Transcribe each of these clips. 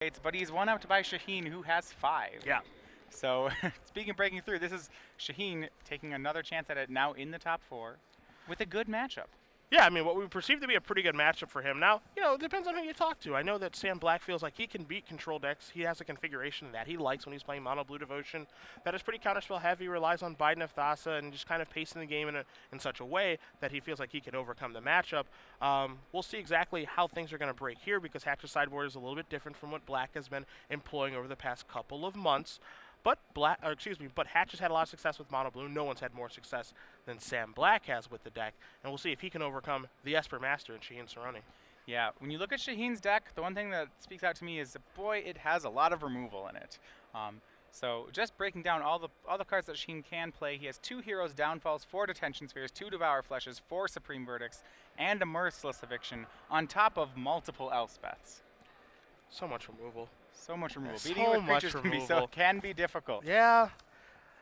creates, but he's one up by Shaheen, who has 5. Yeah. So, speaking of breaking through, this is Shaheen taking another chance at it now in the top 4 with a good matchup. Yeah, I mean, what we perceive to be a pretty good matchup for him. Now, it depends on who you talk to. I know that Sam Black feels like he can beat control decks. He has a configuration that he likes when he's playing Mono Blue Devotion that is pretty counterspell heavy, relies on Biden of Thassa, and just kind of pacing the game in such a way that he feels like he can overcome the matchup. We'll see exactly how things are going to break here because Hatch's sideboard is a little bit different from what Black has been employing over the past couple of months. But Hatch has had a lot of success with Mono Blue. No one's had more success than Sam Black has with the deck, and we'll see if he can overcome the Esper Master in Shaheen Soorani. Yeah, when you look at Shaheen's deck, the one thing that speaks out to me is, boy, it has a lot of removal in it. So just breaking down all the cards that Shaheen can play, he has 2 Heroes Downfalls, 4 Detention Spheres, 2 Devour Fleshes, 4 Supreme Verdicts, and a Merciless Eviction, on top of multiple Elspeths. So much removal. So much removal. So Beating it with much creatures can be difficult. Yeah.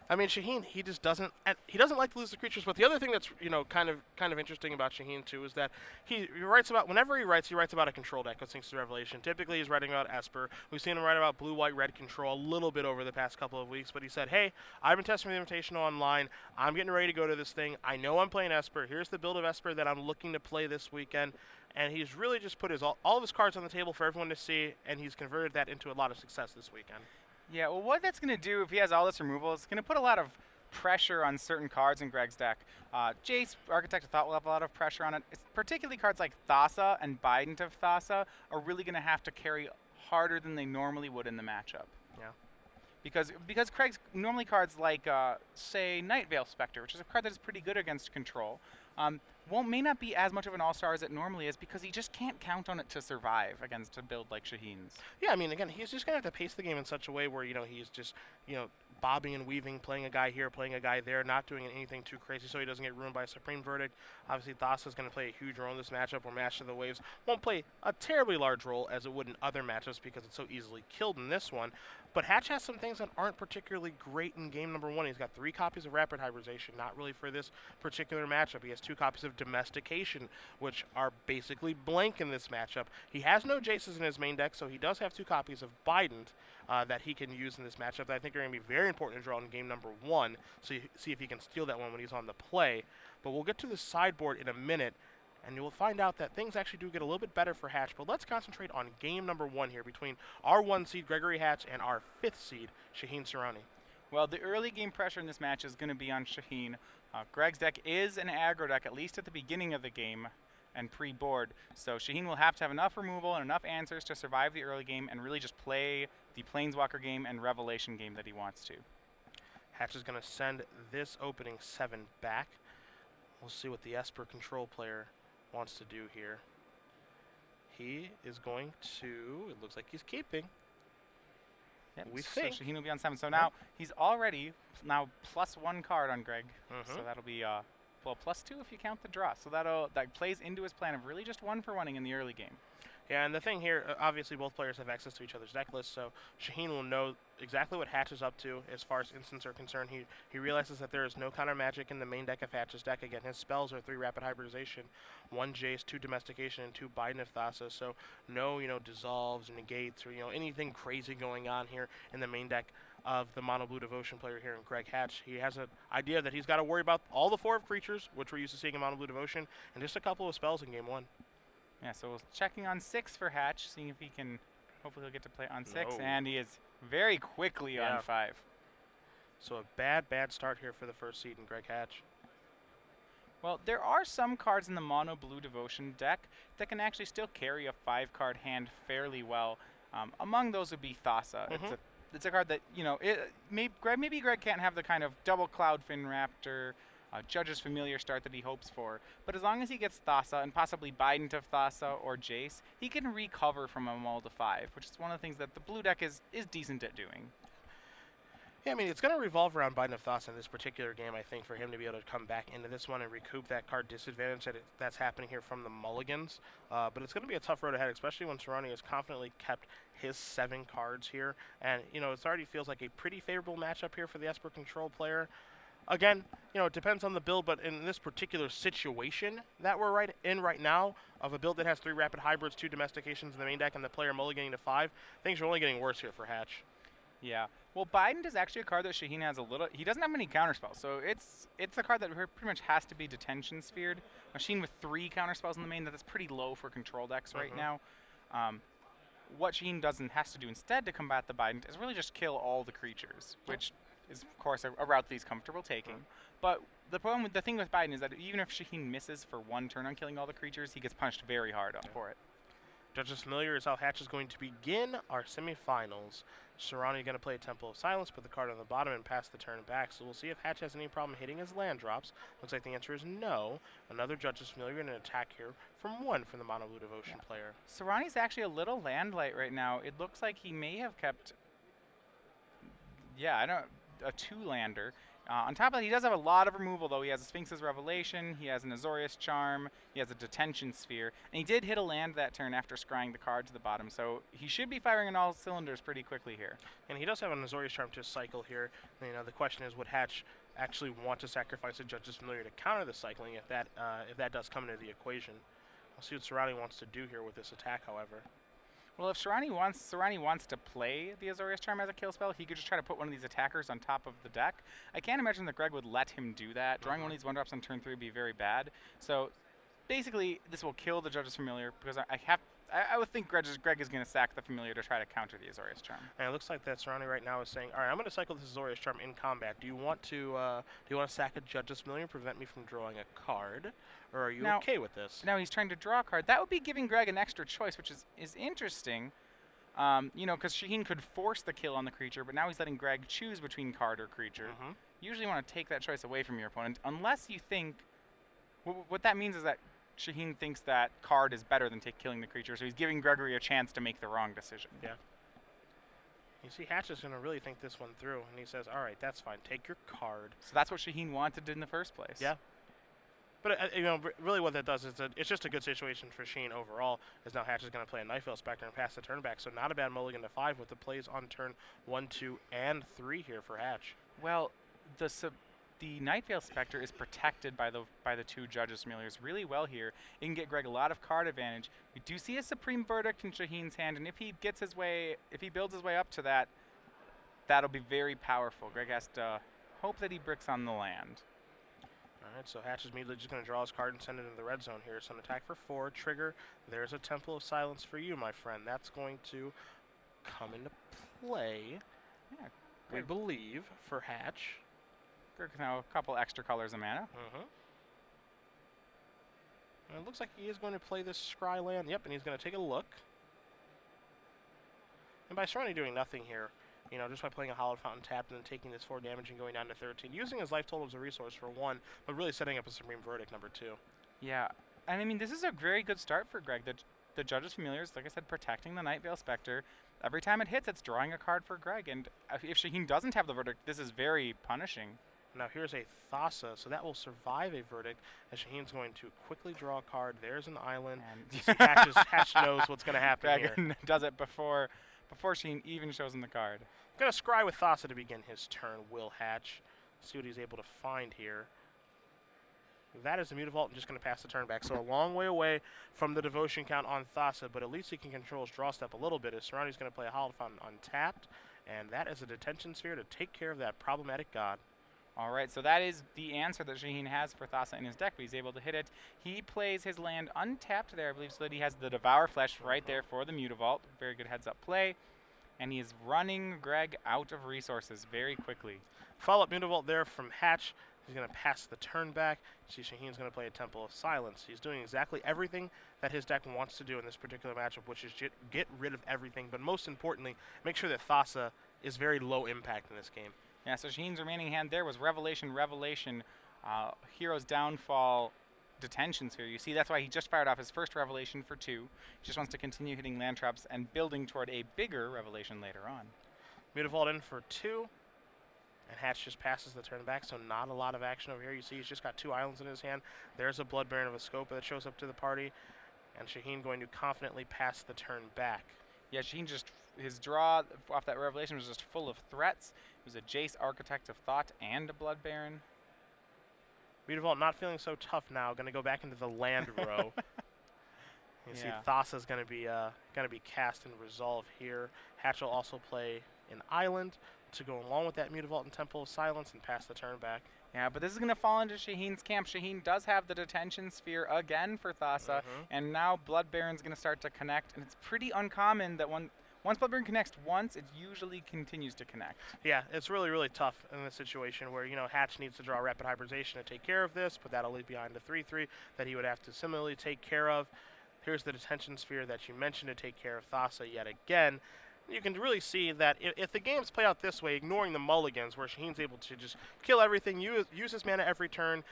I mean, Shaheen, he just doesn't like to lose the creatures. But the other thing that's kind of interesting about Shaheen too is that he writes about whenever he writes about a control deck. Thanks to Revelation. Typically, he's writing about Esper. We've seen him write about blue, white, red control a little bit over the past couple of weeks. But he said, "Hey, I've been testing the Invitational online. I'm getting ready to go to this thing. I know I'm playing Esper. Here's the build of Esper that I'm looking to play this weekend." And he's really just put all of his cards on the table for everyone to see, and he's converted that into a lot of success this weekend. Yeah, well, what that's going to do if he has all this removal is going to put a lot of pressure on certain cards in Greg's deck. Jace, Architect of Thought, will have a lot of pressure on it. It's particularly cards like Thassa and Bident of Thassa are really going to have to carry harder than they normally would in the matchup. Yeah. Because Craig's normally cards like, say, Night Veil Spectre, which is a card that is pretty good against control, may not be as much of an all-star as it normally is because he just can't count on it to survive against a build like Shaheen's. Yeah, I mean, again, he's just going to have to pace the game in such a way where, he's just, bobbing and weaving, playing a guy here, playing a guy there, not doing anything too crazy so he doesn't get ruined by a Supreme Verdict. Obviously, Thassa is going to play a huge role in this matchup where Master of the Waves won't play a terribly large role as it would in other matchups because it's so easily killed in this one. But Hatch has some things that aren't particularly great in game number 1. He's got 3 copies of Rapid Hybridization, not really for this particular matchup. He has 2 copies of Domestication, which are basically blank in this matchup. He has no Jaces in his main deck, so he does have 2 copies of Bident that he can use in this matchup that I think are going to be very important to draw in game number 1, so you see if he can steal that one when he's on the play. But we'll get to the sideboard in a minute, and you will find out that things actually do get a little bit better for Hatch. But let's concentrate on game number 1 here between our 1 seed, Gregory Hatch, and our 5th seed, Shaheen Soorani. Well, the early game pressure in this match is going to be on Shaheen. Greg's deck is an aggro deck, at least at the beginning of the game and pre-board. So Shaheen will have to have enough removal and enough answers to survive the early game and really just play the Planeswalker game and Revelation game that he wants to. Hatch is going to send this opening 7 back. We'll see what the Esper control player wants to do here. He is going to, it looks like he's keeping. Yep, we so think. Shaheen will be on 7. So now he's already +1 card on Greg. So that'll be well, +2 if you count the draw. So that plays into his plan of really just 1-for-1ing in the early game. Yeah, and the thing here, obviously both players have access to each other's deck lists, so Shaheen will know exactly what Hatch is up to as far as instants are concerned. He realizes that there is no counter magic in the main deck of Hatch's deck. Again, his spells are 3 Rapid Hybridization, 1 Jace, 2 Domestication, and 2 Biden of Thassa, so no, dissolves, negates, or, anything crazy going on here in the main deck of the Mono Blue Devotion player here in Greg Hatch. He has an idea that he's got to worry about all the 4 of creatures, which we're used to seeing in Mono Blue Devotion, and just a couple of spells in game 1. Yeah, so checking on 6 for Hatch, seeing if he can, hopefully he'll get to play on 6, and he is very quickly on 5. So a bad start here for the first seed in Greg Hatch. Well, there are some cards in the Mono Blue Devotion deck that can actually still carry a 5-card hand fairly well. Among those would be Thassa. It's a card that, maybe Greg can't have the kind of double Cloudfin Raptor, Judge's Familiar start that he hopes for. But as long as he gets Thassa and possibly Bident of Thassa or Jace, he can recover from a mull to 5, which is one of the things that the blue deck is decent at doing. Yeah, I mean, it's going to revolve around Biden of Thassa in this particular game, I think, for him to be able to come back into this one and recoup that card disadvantage that's happening here from the mulligans. But it's going to be a tough road ahead, especially when Soorani has confidently kept his 7 cards here. And, it already feels like a pretty favorable matchup here for the Esper control player. Again, it depends on the build, but in this particular situation that we're right now, of a build that has 3 rapid hybrids, 2 domestications in the main deck, and the player mulliganing to 5, things are only getting worse here for Hatch. Yeah. Well, Biden is actually a card that Shaheen has a little. He doesn't have many counterspells, so it's a card that pretty much has to be detention sphered. Machine with 3 counterspells in the main, that's pretty low for control decks right now. What Shaheen has to do instead to combat the Biden is really just kill all the creatures, which is of course a route that he's comfortable taking. But the thing with Biden is that even if Shaheen misses for 1 turn on killing all the creatures, he gets punished very hard for it. Judges Familiar is how Hatch is going to begin our semifinals. Soorani going to play Temple of Silence, put the card on the bottom, and pass the turn back. So we'll see if Hatch has any problem hitting his land drops. Looks like the answer is no. Another Judges Familiar and an attack here from 1 from the Mono Blue Devotion player. Soorani's actually a little land light right now. It looks like he may have kept, a 2-lander. On top of that, he does have a lot of removal, though. He has a Sphinx's Revelation, he has an Azorius Charm, he has a Detention Sphere, and he did hit a land that turn after scrying the card to the bottom, so he should be firing on all cylinders pretty quickly here. And he does have an Azorius Charm to cycle here. The question is, would Hatch actually want to sacrifice a Judge's Familiar to counter the cycling if that does come into the equation? We'll see what Soorani wants to do here with this attack, however. Well, if Soorani wants to play the Azorius Charm as a kill spell, he could just try to put one of these attackers on top of the deck. I can't imagine that Greg would let him do that. Drawing one of these 1-drops on turn 3 would be very bad. So basically, this will kill the Judge's Familiar because I would think Greg is going to sack the Familiar to try to counter the Azorius Charm. And it looks like that Soorani right now is saying, all right, I'm going to cycle this Azorius Charm in combat. Do you want to sack a Judge's Familiar and prevent me from drawing a card? Or are you okay with this? Now he's trying to draw a card. That would be giving Greg an extra choice, which is interesting. Because Shaheen could force the kill on the creature, but now he's letting Greg choose between card or creature. You usually want to take that choice away from your opponent, unless you think... What that means is that Shaheen thinks that card is better than killing the creature, so he's giving Gregory a chance to make the wrong decision. Yeah. You see, Hatch is going to really think this one through, and he says, all right, that's fine. Take your card. So that's what Shaheen wanted in the first place. Yeah. But really what that does is it's just a good situation for Shaheen overall, as now Hatch is going to play a Night Veil Spectre and pass the turn back, so not a bad mulligan to 5 with the plays on turn 1, 2, and 3 here for Hatch. Well, the Night Veil Spectre is protected by the 2 Judges Familiars really well here. It can get Greg a lot of card advantage. We do see a Supreme Verdict in Shaheen's hand, and if he builds his way up to that, that'll be very powerful. Greg has to hope that he bricks on the land. Alright, so Hatch is immediately just going to draw his card and send it into the red zone here. So an attack for 4, trigger. There's a Temple of Silence for you, my friend. That's going to come into play, we believe, for Hatch. Greg now a couple extra colors of mana. And it looks like he is going to play this Scry land. Yep, and he's going to take a look. And by Soorani doing nothing here, just by playing a Hallowed Fountain tapped and then taking this 4 damage and going down to 13, using his life total as a resource for 1, but really setting up a Supreme Verdict number 2. Yeah, and I mean, this is a very good start for Greg. The Judge's Familiars, like I said, protecting the Night Veil Spectre. Every time it hits, it's drawing a card for Greg, and if Shaheen doesn't have the Verdict, this is very punishing. Now here's a Thassa, so that will survive a Verdict, as Shaheen's going to quickly draw a card. There's an island. Hatch knows what's going to happen Greg here. does it before Shaheen even shows him the card. Going to scry with Thassa to begin his turn, will Hatch. See what he's able to find here. That is the Mutavault and just going to pass the turn back. So a long way away from the Devotion count on Thassa, but at least he can control his draw step a little bit, as Soorani's going to play a Hallowed Fountain untapped, and that is a Detention Sphere to take care of that problematic god. All right, so that is the answer that Shaheen has for Thassa in his deck, but he's able to hit it. He plays his land untapped there, I believe, so that he has the Devour Flesh right there for the Mutavault. Very good heads-up play. And he is running Greg out of resources very quickly. Follow-up Mutavault there from Hatch. He's going to pass the turn back. See, Shaheen's going to play a Temple of Silence. He's doing exactly everything that his deck wants to do in this particular matchup, which is get rid of everything, but most importantly, make sure that Thassa is very low impact in this game. Yeah, so Shaheen's remaining hand there was Revelation, Hero's Downfall, Detention Sphere. You see, that's why he just fired off his first Revelation for 2. He just wants to continue hitting land traps and building toward a bigger Revelation later on. Mutavault in for 2. And Hatch just passes the turn back, so not a lot of action over here. You see he's just got 2 islands in his hand. There's a Blood Baron of a Scope that shows up to the party. And Shaheen going to confidently pass the turn back. Yeah, Shaheen his draw off that Revelation was just full of threats. It was a Jace, Architect of Thought, and a Blood Baron. Mutavault not feeling so tough now. Going to go back into the land row. You see Yeah. Thassa's going to be cast and resolve here. Hatch will also play an island to go along with that Mutavault and Temple of Silence and pass the turn back. Yeah, but this is going to fall into Shaheen's camp. Shaheen does have the detention sphere again for Thassa, and now Blood Baron's going to start to connect, and it's pretty uncommon that once Blood Baron connects once, it usually continues to connect. Yeah, it's really, really tough in this situation where, Hatch needs to draw Rapid Hybridization to take care of this, but that'll leave behind a 3-3 that he would have to similarly take care of. Here's the detention sphere that you mentioned to take care of Thassa yet again. You can really see that if the games play out this way, ignoring the mulligans, where Shaheen's able to just kill everything, use his mana every turn,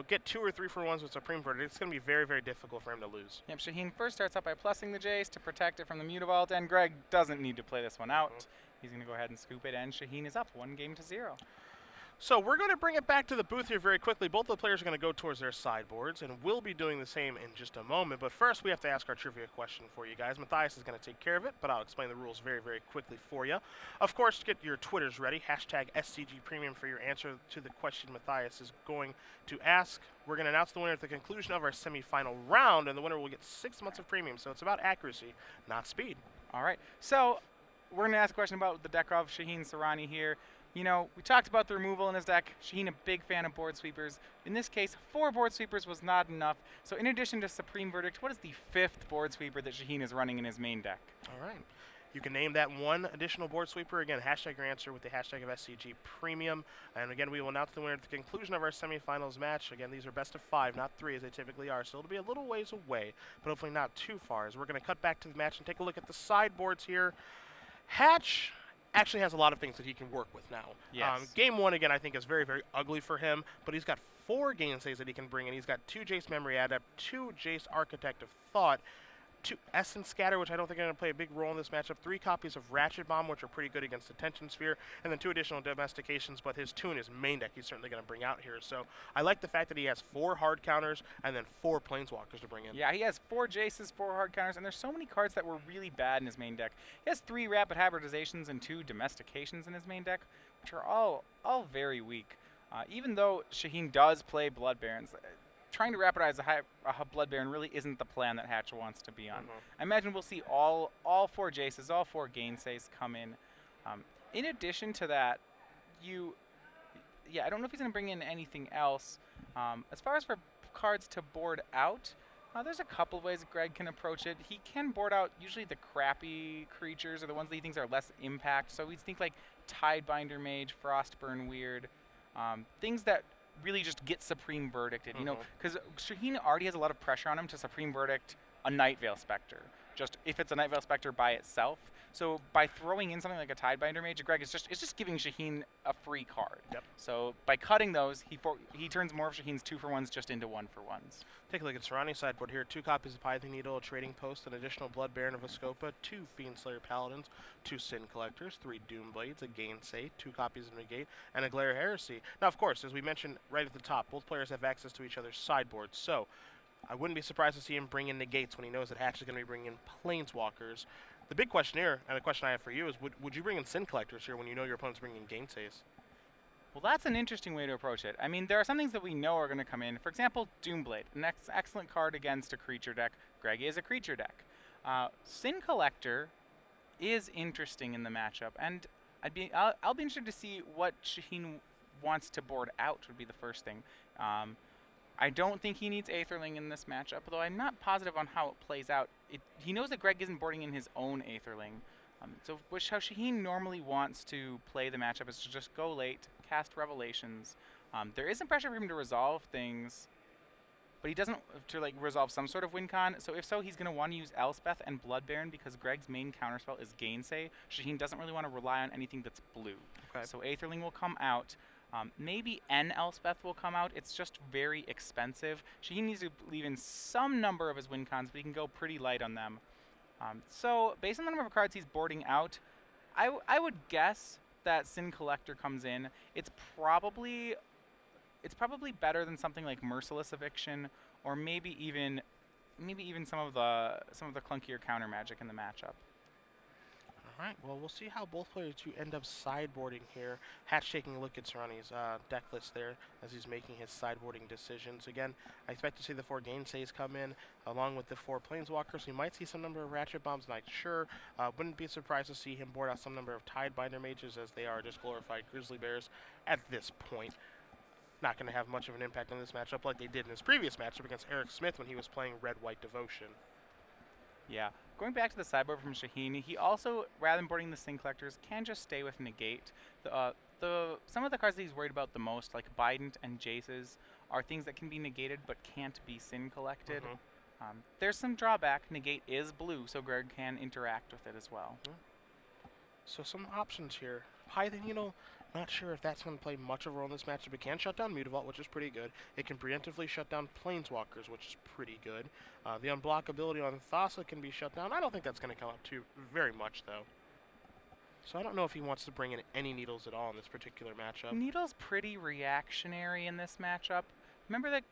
get 2 or 3 for 1s with Supreme Verdict, it's going to be very, very difficult for him to lose. Yep, Shaheen first starts out by plussing the Jace to protect it from the Mutavault, and Greg doesn't need to play this one out. He's going to go ahead and scoop it, and Shaheen is up 1-0. So we're going to bring it back to the booth here very quickly. Both the players are going to go towards their sideboards, and we'll be doing the same in just a moment. But first, we have to ask our trivia question for you guys. Matthias is going to take care of it, but I'll explain the rules very, very quickly for you. Of course, get your Twitters ready. Hashtag SCG Premium for your answer to the question Matthias is going to ask. We're going to announce the winner at the conclusion of our semifinal round, and the winner will get 6 months of premium. So it's about accuracy, not speed. All right. So we're going to ask a question about the deck of Shaheen Soorani here. We talked about the removal in his deck. Shaheen, a big fan of board sweepers. In this case, 4 board sweepers was not enough. So in addition to Supreme Verdict, what is the 5th board sweeper that Shaheen is running in his main deck? All right. You can name that one additional board sweeper. Again, hashtag your answer with the hashtag of SCG Premium. And again, we will announce the winner at the conclusion of our semifinals match. Again, these are best of 5, not 3 as they typically are. So it'll be a little ways away, but hopefully not too far. As we're going to cut back to the match and take a look at the sideboards here. Hatch actually has a lot of things that he can work with now. Yes. Game 1, again, I think is very, very ugly for him, but he's got 4 gainsays that he can bring in. He's got 2 Jace Memory Adept, 2 Jace Architect of Thought, 2 Essence Scatter, which I don't think are going to play a big role in this matchup, 3 copies of Ratchet Bomb, which are pretty good against Detention Sphere, and then 2 additional Domestications, but his 2 in his main deck he's certainly going to bring out here. So I like the fact that he has 4 hard counters and then 4 Planeswalkers to bring in. Yeah, he has 4 Jaces, 4 hard counters, and there's so many cards that were really bad in his main deck. He has 3 Rapid Hybridizations and 2 Domestications in his main deck, which are all very weak. Even though Shaheen does play Blood Barons, trying to rapidize a Blood Baron really isn't the plan that Hatch wants to be on. I imagine we'll see all 4 Jaces, all 4 Gainsays come in. In addition to that, I don't know if he's going to bring in anything else. As far as for cards to board out, there's a couple of ways Greg can approach it. He can board out usually the crappy creatures or the ones that he thinks are less impact. So we think like Tidebinder Mage, Frostburn Weird, things that really just get Supreme Verdicted, because Shaheen already has a lot of pressure on him to Supreme Verdict a Nightveil Spectre, just if it's a Nightveil Spectre by itself. So by throwing in something like a Tidebinder Mage, Greg it's just giving Shaheen a free card. Yep. So by cutting those, he turns more of Shaheen's 2-for-1s just into 1-for-1s. Take a look at Soorani's sideboard here. 2 copies of Python Needle, a Trading Post, an additional Blood Baron of Escopa, 2 Fiendslayer Paladins, 2 Sin Collectors, 3 Doomblades, a Gainsay, 2 copies of Negate, and a Glare Heresy. Now, of course, as we mentioned right at the top, both players have access to each other's sideboards, so I wouldn't be surprised to see him bring in Negates when he knows that Hatch is going to be bringing in Planeswalkers. The big question here, and the question I have for you, is would you bring in Sin Collectors here when you know your opponent's bringing in Gainsays? Well, that's an interesting way to approach it. I mean, there are some things that we know are going to come in. For example, Doomblade, an excellent card against a creature deck. Greg is a creature deck. Sin Collector is interesting in the matchup, and I'll be interested to see what Shaheen wants to board out would be the first thing. I don't think he needs Aetherling in this matchup, though I'm not positive on how it plays out. He knows that Greg isn't boarding in his own Aetherling. So how Shaheen normally wants to play the matchup is to just go late, cast Revelations. There isn't pressure for him to resolve things, but he doesn't to resolve some sort of win con. So if so, he's going to want to use Elspeth and Blood Baron because Greg's main counterspell is Gainsay. Shaheen doesn't really want to rely on anything that's blue. Okay. So Aetherling will come out. Maybe N Elspeth will come out. It's just very expensive. Shaheen needs to leave in some number of his win cons, but he can go pretty light on them. So based on the number of cards he's boarding out, I would guess that Sin Collector comes in. It's probably better than something like Merciless Eviction, or maybe even some of the clunkier counter magic in the matchup. All right, well, we'll see how both players do end up sideboarding here. Hatch taking a look at Soorani's deck list there as he's making his sideboarding decisions. Again, I expect to see the 4 Gainsays come in along with the 4 Planeswalkers. We might see some number of Ratchet Bombs, not sure. Wouldn't be surprised to see him board out some number of Tidebinder Mages as they are just glorified Grizzly Bears at this point. Not going to have much of an impact on this matchup like they did in his previous matchup against Eric Smith when he was playing Red-White Devotion. Yeah. Going back to the sideboard from Shaheen, he also, rather than boarding the Sin Collectors, can just stay with Negate. Some of the cards that he's worried about the most, like Bident and Jaces, are things that can be negated but can't be Sin Collected. There's some drawback. Negate is blue, so Greg can interact with it as well. So some options here. Python, not sure if that's going to play much of a role in this matchup. It can shut down Mutavault, which is pretty good. It can preemptively shut down Planeswalkers, which is pretty good. The unblockability on Thassa can be shut down. I don't think that's going to come up too very much, though. So I don't know if he wants to bring in any Needles at all in this particular matchup. Needle's pretty reactionary in this matchup. Remember that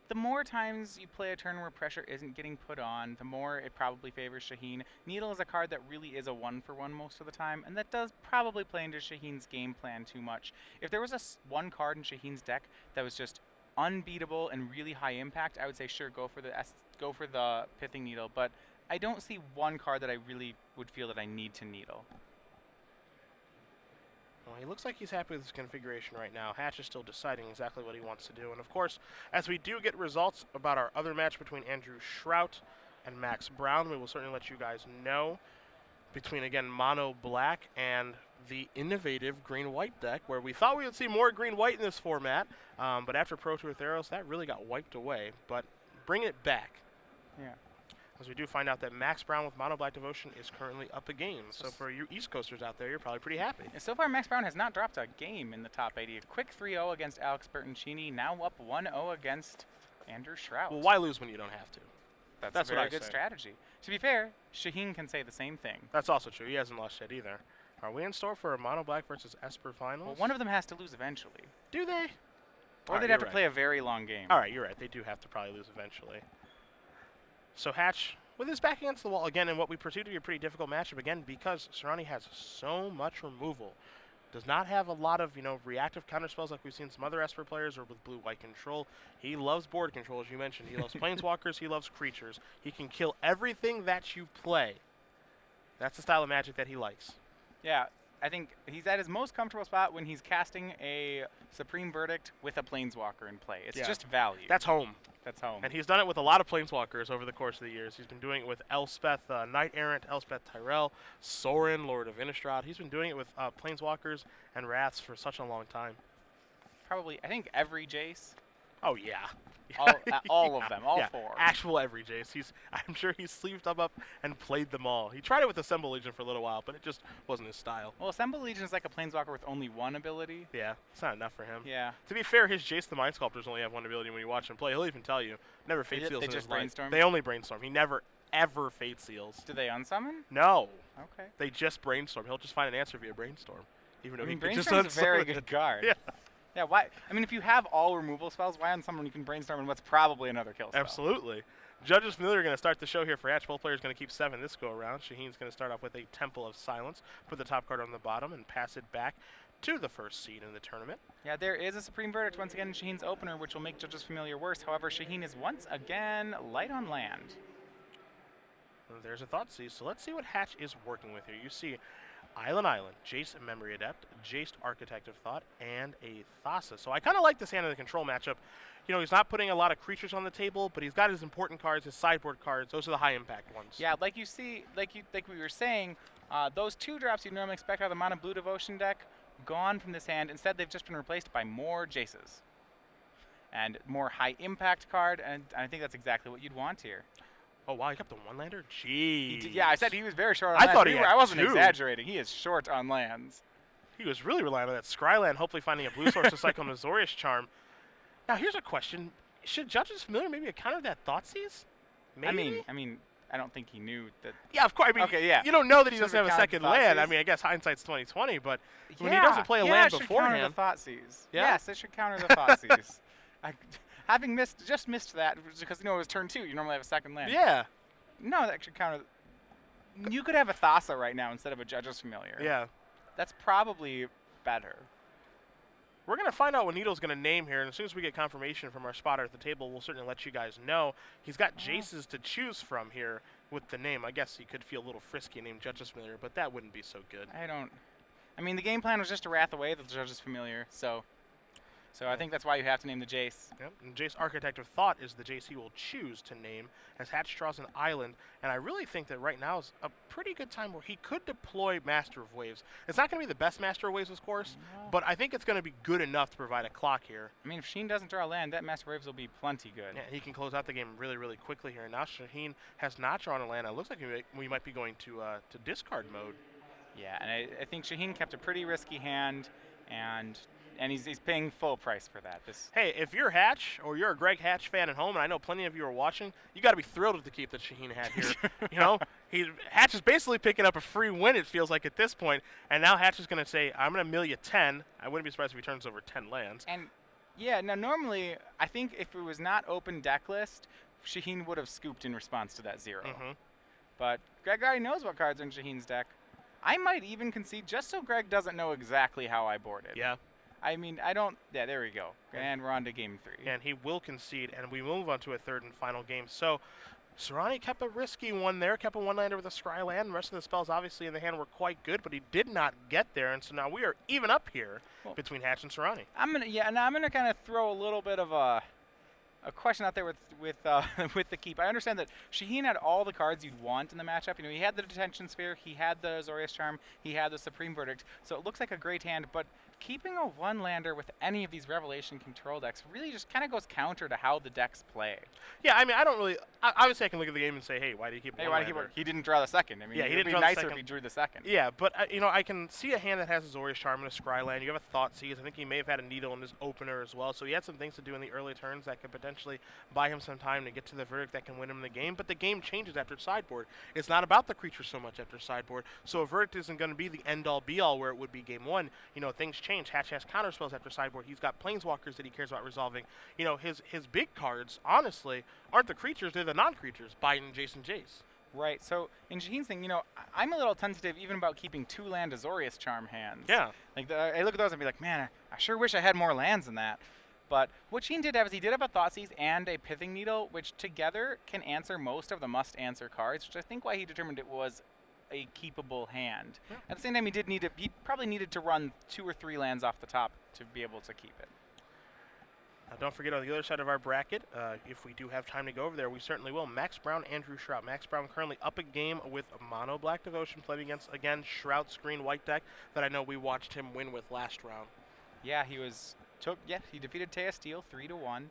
the more times you play a turn where pressure isn't getting put on, the more it probably favors Shaheen. Needle is a card that really is a 1-for-1 most of the time, and that does probably play into Shaheen's game plan too much. If there was one card in Shaheen's deck that was just unbeatable and really high impact, I would say sure, go for the Pithing Needle, but I don't see one card that I really would feel that I need to Needle. Well, he looks like he's happy with his configuration right now. Hatch is still deciding exactly what he wants to do. And, of course, as we do get results about our other match between Andrew Shrout and Max Brown, we will certainly let you guys know. Between, again, Mono Black and the innovative Green-White deck, where we thought we would see more Green-White in this format. But after Pro Tour Theros, that really got wiped away. But bring it back. Yeah. As we do find out that Max Brown with Mono Black Devotion is currently up a game. So for you East Coasters out there, you're probably pretty happy. And so far, Max Brown has not dropped a game in the top 80. A quick 3-0 against Alex Bertoncini, now up 1-0 against Andrew Shrout. Well, why lose when you don't have to? That's a very good strategy. To be fair, Shaheen can say the same thing. That's also true. He hasn't lost yet either. Are we in store for a Mono Black versus Esper Finals? Well, one of them has to lose eventually. Do they? Or they'd have to play a very long game. All right, you're right. They do have to probably lose eventually. So Hatch, with his back against the wall, again, in what we perceive to be a pretty difficult matchup, again, because Soorani has so much removal, does not have a lot of, reactive counterspells like we've seen some other Esper players or with blue-white control. He loves board control, as you mentioned. He loves Planeswalkers. He loves creatures. He can kill everything that you play. That's the style of Magic that he likes. Yeah, I think he's at his most comfortable spot when he's casting a Supreme Verdict with a Planeswalker in play. It's just value. That's home. That's home. And he's done it with a lot of Planeswalkers over the course of the years. He's been doing it with Elspeth, Knight Errant, Elspeth Tyrell, Sorin, Lord of Innistrad. He's been doing it with Planeswalkers and Wraths for such a long time. Probably, I think every Jace. Oh, yeah. All of them, all 4. Actual every Jace. I'm sure he's sleeved them up and played them all. He tried it with Assemble Legion for a little while, but it just wasn't his style. Well, Assemble Legion is like a Planeswalker with only 1 ability. Yeah, it's not enough for him. Yeah. To be fair, his Jace the Mind Sculptors only have 1 ability when you watch him play. He'll even tell you. Never Fate Seals in his life. They just brainstorm? They only brainstorm. He never, ever Fate Seals. Do they unsummon? No. Okay. They just brainstorm. He'll just find an answer via brainstorm. Even though he Brainstorm is a very good card. Yeah. Yeah, why? I mean, if you have all removal spells, why on someone you can brainstorm and what's probably another kill spell? Absolutely. Judges Familiar are going to start the show here for Hatch. Both players going to keep 7 this go-around. Shaheen's going to start off with a Temple of Silence, put the top card on the bottom, and pass it back to the first seed in the tournament. Yeah, there is a Supreme Verdict once again in Shaheen's opener, which will make Judges Familiar worse. However, Shaheen is once again light on land. And there's a Thoughtseize. So let's see what Hatch is working with here. You see Island, Jace Memory Adept, Jace Architect of Thought, and a Thassa. So I kind of like this hand in the control matchup. He's not putting a lot of creatures on the table, but he's got his important cards, his sideboard cards. Those are the high-impact ones. Yeah, like you see, like we were saying, those 2 drops you'd normally expect out of the Mono Blue Devotion deck, gone from this hand. Instead, they've just been replaced by more Jaces. And more high-impact card, and I think that's exactly what you'd want here. Oh, wow, he got the 1-lander? Jeez. Yeah, I said he was very short on lands. I thought he had I wasn't 2. exaggerating. He is short on lands. He was really relying on that Scryland, hopefully finding a blue source to cycle Azorius Charm. Now, here's a question. Should Judges Familiar maybe counter that Thoughtseize? Maybe? I mean, I don't think he knew that. Yeah, of course. I mean, okay, yeah. You don't know that he doesn't have a count second land. I mean, I guess hindsight's 20/20, but when he doesn't play a land beforehand. It should counter the Thoughtseize. Yeah? Yes, it should counter the Thoughtseize. Having missed that because it was turn 2. You normally have a second land. Yeah. No, that should counter. You could have a Thassa right now instead of a Judge's Familiar. Yeah. That's probably better. We're going to find out what Nito's going to name here, and as soon as we get confirmation from our spotter at the table, we'll certainly let you guys know. He's got Jaces to choose from here with the name. I guess he could feel a little frisky named Judge's Familiar, but that wouldn't be so good. I mean, the game plan was just to wrath away the Judge's Familiar, so I think that's why you have to name the Jace. Yep. And Jace Architect of Thought is the Jace he will choose to name as Hatch draws an island. And I really think that right now is a pretty good time where he could deploy Master of Waves. It's not going to be the best Master of Waves, of course, but I think it's going to be good enough to provide a clock here. I mean, if Shaheen doesn't draw a land, that Master of Waves will be plenty good. Yeah, he can close out the game really, really quickly here. And now Shaheen has not drawn a land. It looks like we might be going to discard mode. Yeah, and I think Shaheen kept a pretty risky hand, and he's paying full price for that. Hey, if you're Hatch or you're a Greg Hatch fan at home, and I know plenty of you are watching, you got to be thrilled with the keep that Shaheen had here. You know, Hatch is basically picking up a free win, it feels like, at this point, and now Hatch is going to say, I'm going to mill you 10. I wouldn't be surprised if he turns over 10 lands. And yeah, now normally, I think if it was not open deck list, Shaheen would have scooped in response to that 0. But Greg already knows what cards are in Shaheen's deck. I might even concede just so Greg doesn't know exactly how I boarded. Yeah. I mean, I don't. Yeah, there we go. And we're on to game 3. And he will concede, and we move on to a third and final game. So, Soorani kept a risky one there, kept a one-lander with a scry land. The rest of the spells, obviously, in the hand were quite good, but he did not get there, and so now we are even up here between Hatch and Soorani. I'm gonna kind of throw a little bit of a question out there with with the keep. I understand that Shaheen had all the cards you'd want in the matchup. You know, he had the Detention Sphere, he had the Azorius Charm, he had the Supreme Verdict, so it looks like a great hand, but keeping a one-lander with any of these Revelation control decks really just kind of goes counter to how the decks play. Yeah, I mean, I don't really. Obviously, I can look at the game and say, hey, why do you keep? Hey, why do you keep? He didn't draw the second. I mean, yeah, he it'd didn't be draw nicer the second. if he drew the second. Yeah, but you know, I can see a hand that has Azorius Charm and a Scry land. You have a Thoughtseize. I think he may have had a Needle in his opener as well. So he had some things to do in the early turns that could potentially buy him some time to get to the verdict that can win him the game. But the game changes after sideboard. It's not about the creature so much after sideboard. So a verdict isn't going to be the end-all be-all where it would be game 1. You know, things change. Hatch has counter spells after sideboard. He's got planeswalkers that he cares about resolving. You know, his big cards, honestly, aren't the creatures, they're the non-creatures, Biden, Jason, Jace. Right, so in Shaheen's thing, you know, I'm a little tentative even about keeping 2-land Azorius Charm hands. Yeah. Like, I look at those and be like, man, I sure wish I had more lands than that. But what Shaheen did have is he did have a Thoughtseize and a Pithing Needle, which together can answer most of the must-answer cards, which I think why he determined it was a keepable hand. Yeah. At the same time, he probably needed to run 2 or 3 lands off the top to be able to keep it. Now don't forget, on the other side of our bracket, if we do have time to go over there, we certainly will. Max Brown, Andrew Shrout. Max Brown currently up a game with a Mono Black Devotion, playing against, again, Shrout's green white deck that I know we watched him win with last round. Yeah, he defeated Taya Steel 3-1,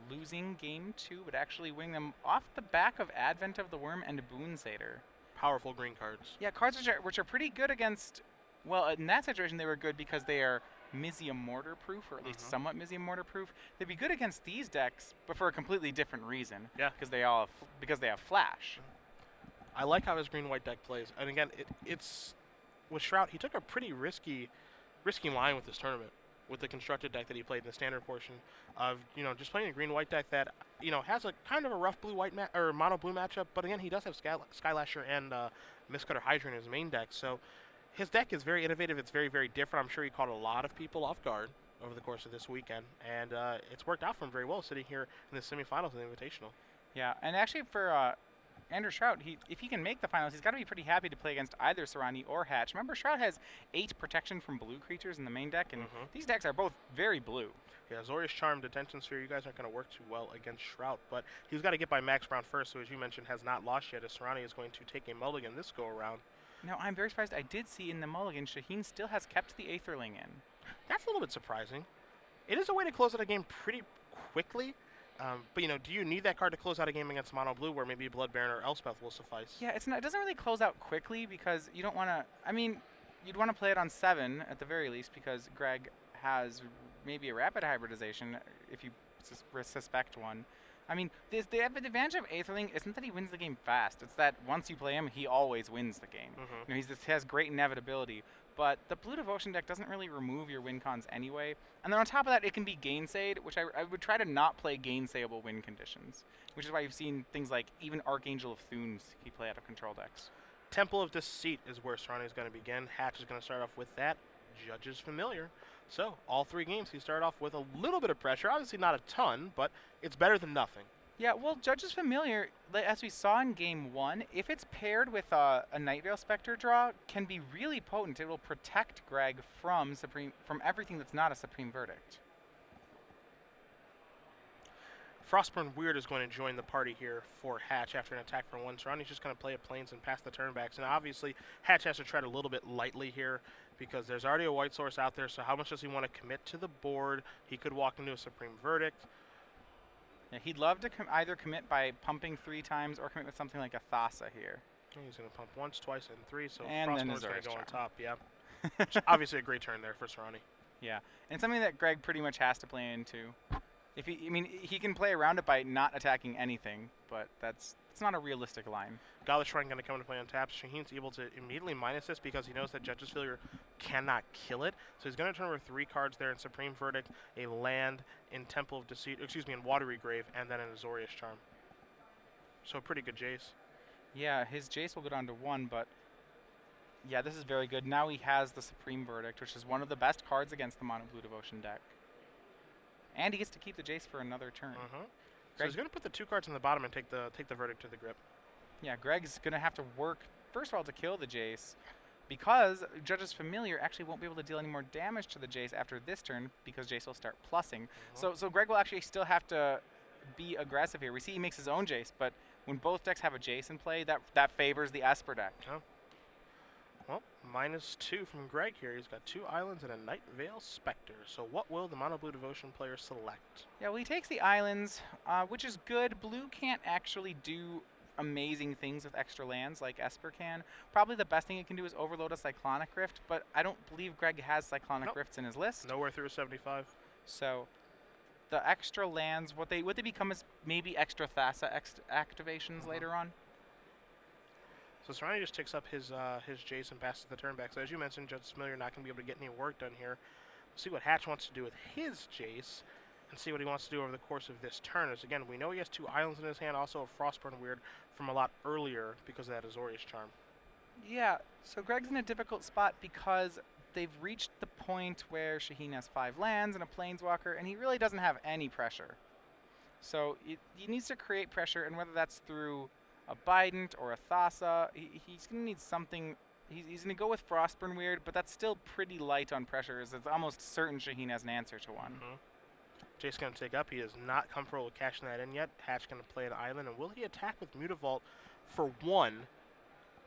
losing game 2, but actually winning them off the back of Advent of the Worm and Boon Satyr. Powerful green cards. Yeah, cards which are pretty good against. Well, in that situation, they were good because they are Mizium Mortar proof, or at least somewhat Mizium Mortar proof. They'd be good against these decks, but for a completely different reason. Yeah. Because they have flash. I like how his green-white deck plays, and again, it's with Shrout. He took a pretty risky line with this tournament, with the constructed deck that he played in the standard portion of, you know, just playing a green-white deck that, you know, has a kind of a rough blue-white or mono-blue matchup, but again, he does have Skylasher and Mistcutter Hydra in his main deck, so his deck is very innovative. It's very, very different. I'm sure he caught a lot of people off guard over the course of this weekend, and it's worked out for him very well sitting here in the semifinals of the Invitational. Yeah, and actually for Andrew Shrout, if he can make the finals, he's got to be pretty happy to play against either Soorani or Hatch. Remember, Shrout has 8 protection from blue creatures in the main deck, and these decks are both very blue. Yeah, Azorius Charm, Detention Sphere, you guys aren't going to work too well against Shrout, but he's got to get by Max Brown first, so as you mentioned, has not lost yet, as Soorani is going to take a mulligan this go-around. Now, I'm very surprised. I did see in the mulligan, Shaheen still has kept the Aetherling in. That's a little bit surprising. It is a way to close out a game pretty quickly, but, you know, do you need that card to close out a game against Mono Blue where maybe Blood Baron or Elspeth will suffice? Yeah, it doesn't really close out quickly because you don't want to. I mean, you'd want to play it on 7 at the very least because Greg has maybe a rapid hybridization if you suspect one. I mean, the advantage of Aetherling isn't that he wins the game fast. It's that once you play him, he always wins the game. You know, he has great inevitability. But the Blue Devotion deck doesn't really remove your win cons anyway. And then on top of that, it can be gainsayed, which I would try to not play gainsayable win conditions, which is why you've seen things like even Archangel of Thunes he play out of control decks. Temple of Deceit is where Soorani is going to begin. Hatch is going to start off with that. Judge's Familiar. So, all 3 games, he started off with a little bit of pressure. Obviously not a ton, but it's better than nothing. Yeah, well, Judge's Familiar, as we saw in Game 1, if it's paired with a Night Veil Spectre draw, can be really potent. It will protect Greg from everything that's not a Supreme Verdict. Frostburn Weird is going to join the party here for Hatch after an attack for 1. Soorani's just going to play a Plains and pass the turnbacks. And obviously, Hatch has to tread a little bit lightly here because there's already a white source out there. So how much does he want to commit to the board? He could walk into a Supreme Verdict. Yeah, he'd love to either commit by pumping 3 times or commit with something like a Thassa here. He's going to pump once, twice, and 3. So and Frostburn's going to go on top. Yeah. Obviously a great turn there for Soorani. Yeah, and something that Greg pretty much has to play into. If he can play around it by not attacking anything, but it's not a realistic line. Gala Shrine going to come into play on tap. Shaheen's able to immediately minus this because he knows that Judge's Failure cannot kill it. So he's going to turn over 3 cards there in Supreme Verdict, a land in Temple of Deceit, in Watery Grave, and then an Azorius Charm. So a pretty good Jace. Yeah, his Jace will go down to 1, but yeah, this is very good. Now he has the Supreme Verdict, which is one of the best cards against the Mono Blue Devotion deck. And he gets to keep the Jace for another turn. So he's going to put the 2 cards in the bottom and take the Verdict to the grip. Yeah, Greg's going to have to work, first of all, to kill the Jace, because Judge's Familiar actually won't be able to deal any more damage to the Jace after this turn, because Jace will start plussing. So Greg will actually still have to be aggressive here. We see he makes his own Jace, but when both decks have a Jace in play, that favors the Esper deck. Oh. Well, -2 from Greg here. He's got 2 islands and a Night Veil Spectre. So what will the Mono Blue Devotion player select? Yeah, well, he takes the islands, which is good. Blue can't actually do amazing things with extra lands like Esper can. Probably the best thing it can do is overload a Cyclonic Rift, but I don't believe Greg has Cyclonic Rifts in his list. Nowhere through a 75. So the extra lands, what they become is maybe extra Thassa activations later on. So Soorani just takes up his Jace and passes the turn back. So as you mentioned, Judge's Familiar not going to be able to get any work done here. We'll see what Hatch wants to do with his Jace and see what he wants to do over the course of this turn. As again, we know he has 2 islands in his hand, also a Frostburn Weird from a lot earlier because of that Azorius Charm. Yeah, so Greg's in a difficult spot because they've reached the point where Shaheen has 5 lands and a Planeswalker, and he really doesn't have any pressure. So he needs to create pressure, and whether that's through a Bident or a Thassa, he's going to need something. He's going to go with Frostburn Weird, but that's still pretty light on pressure, as it's almost certain Shaheen has an answer to one. Jace going to take up. He is not comfortable with cashing that in yet. Hatch going to play an island, and will he attack with Mutavault for 1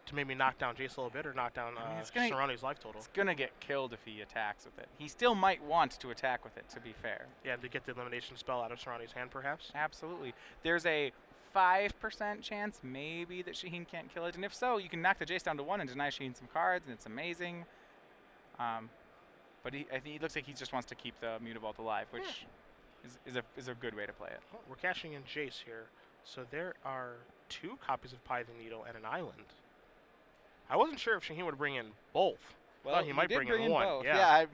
to maybe knock down Jace a little bit or knock down Soorani's life total? It's going to get killed if he attacks with it. He still might want to attack with it, to be fair. Yeah, to get the elimination spell out of Soorani's hand, perhaps? Absolutely. There's a 5% chance maybe that Shaheen can't kill it, and if so, you can knock the Jace down to 1 and deny Shaheen some cards, and it's amazing. But I think it looks like he just wants to keep the Mutavault alive, which is a good way to play it. Well, we're cashing in Jace here, so there are 2 copies of Pie the Needle and an island. I wasn't sure if Shaheen would bring in both. Well, he might bring in 1. Both. Yeah,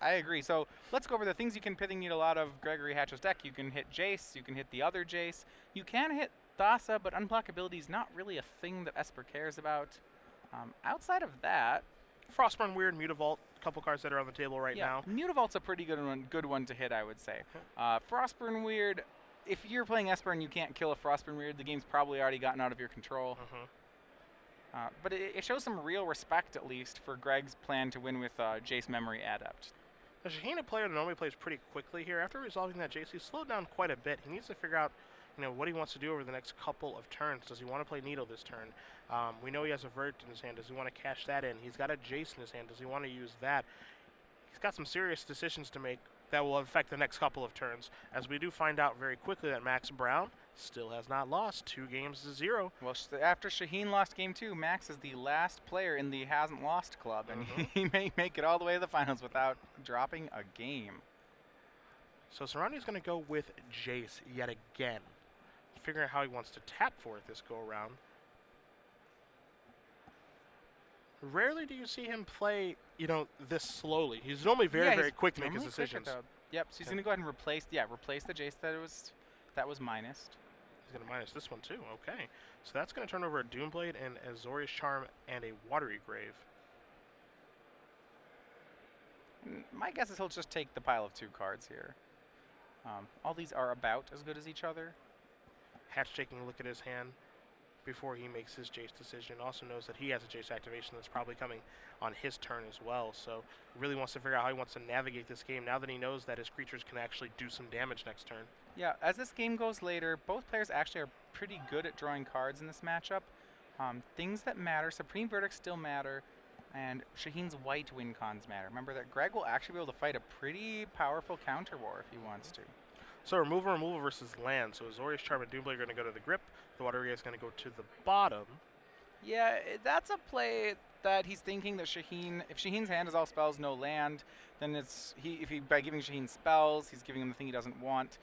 I agree. So let's go over the things you can Pithing Needle out of Gregory Hatch's deck. You can hit Jace. You can hit the other Jace. You can hit Thassa, but unblockability is not really a thing that Esper cares about. Outside of that, Frostburn Weird, Mutavault, a couple cards that are on the table right now. Mutavault's a pretty good one to hit, I would say. Frostburn Weird, if you're playing Esper and you can't kill a Frostburn Weird, the game's probably already gotten out of your control. But it shows some real respect, at least, for Greg's plan to win with Jace Memory Adept. The Shaheen, a player that normally plays pretty quickly here, after resolving that Jace, he's slowed down quite a bit. He needs to figure out what he wants to do over the next couple of turns. Does he want to play Needle this turn? We know he has a Verdict in his hand. Does he want to cash that in? He's got a Jace in his hand. Does he want to use that? He's got some serious decisions to make that will affect the next couple of turns, as we do find out very quickly that Max Brown still has not lost 2 games to 0. Well, after Shaheen lost game 2, Max is the last player in the hasn't lost club, and he may make it all the way to the finals without dropping a game. So Soorani's going to go with Jace yet again, figuring out how he wants to tap for it this go around. Rarely do you see him play, this slowly. He's normally very quick to make his decisions. Yep, so he's going to go ahead and replace the Jace that was minused. He's going to minus this one too. Okay. So that's going to turn over a Doomblade and Azorius Charm and a Watery Grave. My guess is he'll just take the pile of 2 cards here. All these are about as good as each other. Hatch taking a look at his hand before he makes his Jace decision. Also knows that he has a Jace activation that's probably coming on his turn as well. So really wants to figure out how he wants to navigate this game now that he knows that his creatures can actually do some damage next turn. Yeah, as this game goes later, both players actually are pretty good at drawing cards in this matchup. Things that matter, Supreme Verdicts still matter, and Shaheen's white win cons matter. Remember that Greg will actually be able to fight a pretty powerful counter war if he wants to. So removal versus land. So Azorius Charm and Doomblade are going to go to the grip. The Watery Grave is going to go to the bottom. Yeah, that's a play that he's thinking that Shaheen, if Shaheen's hand is all spells, no land, then it's by giving Shaheen spells, he's giving him the thing he doesn't want.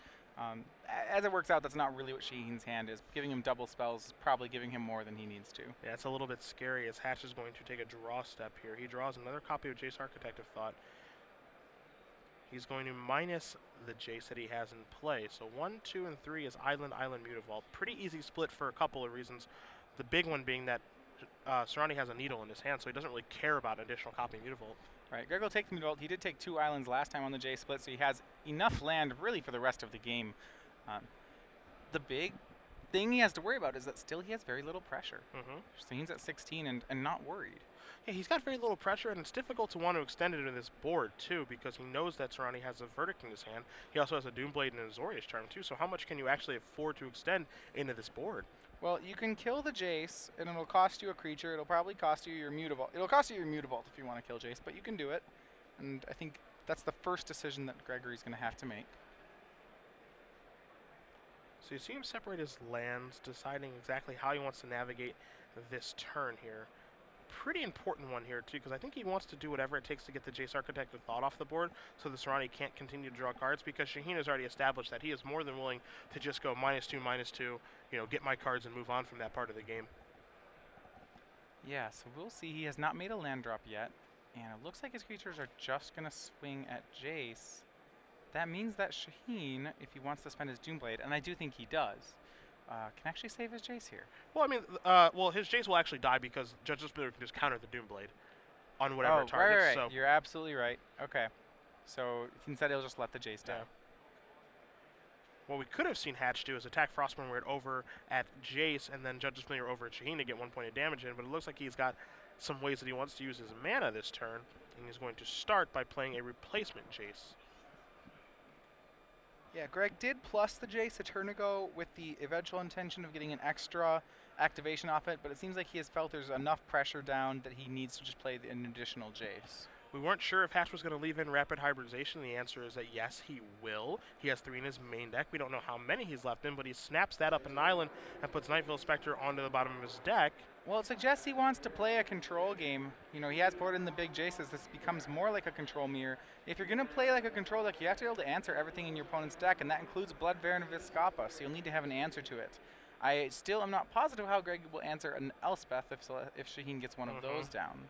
As it works out, that's not really what Shaheen's hand is. Giving him double spells is probably giving him more than he needs to. Yeah, it's a little bit scary as Hatch is going to take a draw step here. He draws another copy of Jace Architect of Thought. He's going to minus the Jace that he has in play. So 1, 2, and 3 is Island, Mutavault. Pretty easy split for a couple of reasons. The big one being that Soorani has a needle in his hand, so he doesn't really care about an additional copy of Mutavault. Right, Greg will take the Mutavault. He did take 2 islands last time on the Jace split, so he has enough land really for the rest of the game. The big thing he has to worry about is that still he has very little pressure. So he's at 16 and not worried. Yeah, he's got very little pressure, and it's difficult to want to extend it into this board, too, because he knows that Soorani has a Verdict in his hand. He also has a Doomblade and a Azorius Charm, too, so how much can you actually afford to extend into this board? Well, you can kill the Jace, and it'll cost you a creature. It'll probably cost you your Mutavault. It'll cost you your Mutavault if you want to kill Jace, but you can do it. And I think that's the first decision that Gregory's going to have to make. So you see him separate his lands, deciding exactly how he wants to navigate this turn here. Pretty important one here, too, because I think he wants to do whatever it takes to get the Jace Architect of Thought off the board so the Soorani can't continue to draw cards, because Shaheen has already established that he is more than willing to just go -2/-2, you know, get my cards and move on from that part of the game. Yeah, so we'll see. He has not made a land drop yet, and it looks like his creatures are just going to swing at Jace. That means that Shaheen, if he wants to spend his Doomblade, and I do think he does, can actually save his Jace here. Well, I mean, well, his Jace will actually die because Judge's Splinter can just counter the Doomblade on whatever target. Right. So You're absolutely right. Okay. So instead he'll just let the Jace die. Yeah. What we could have seen Hatch do is attack Frostborn Weird over at Jace and then Judge's Familiar over at Shaheen to get 1 point of damage in, but it looks like he's got some ways that he wants to use his mana this turn, and he's going to start by playing a replacement Jace. Yeah, Greg did plus the Jace a turn ago with the eventual intention of getting an extra activation off it, but it seems like he has felt there's enough pressure down that he needs to just play an additional Jace. We weren't sure if Hatch was going to leave in Rapid Hybridization. The answer is that yes, he will. He has 3 in his main deck. We don't know how many he's left in, but he snaps that up an island and puts Nightveil Spectre onto the bottom of his deck. Well, it suggests he wants to play a control game. You know, he has boarded in the big Jaces. This becomes more like a control mirror. If you're going to play like a control deck, you have to be able to answer everything in your opponent's deck, and that includes Blood Baron and Viscapa, so you'll need to have an answer to it. I still am not positive how Greg will answer an Elspeth if Shaheen gets one of those down.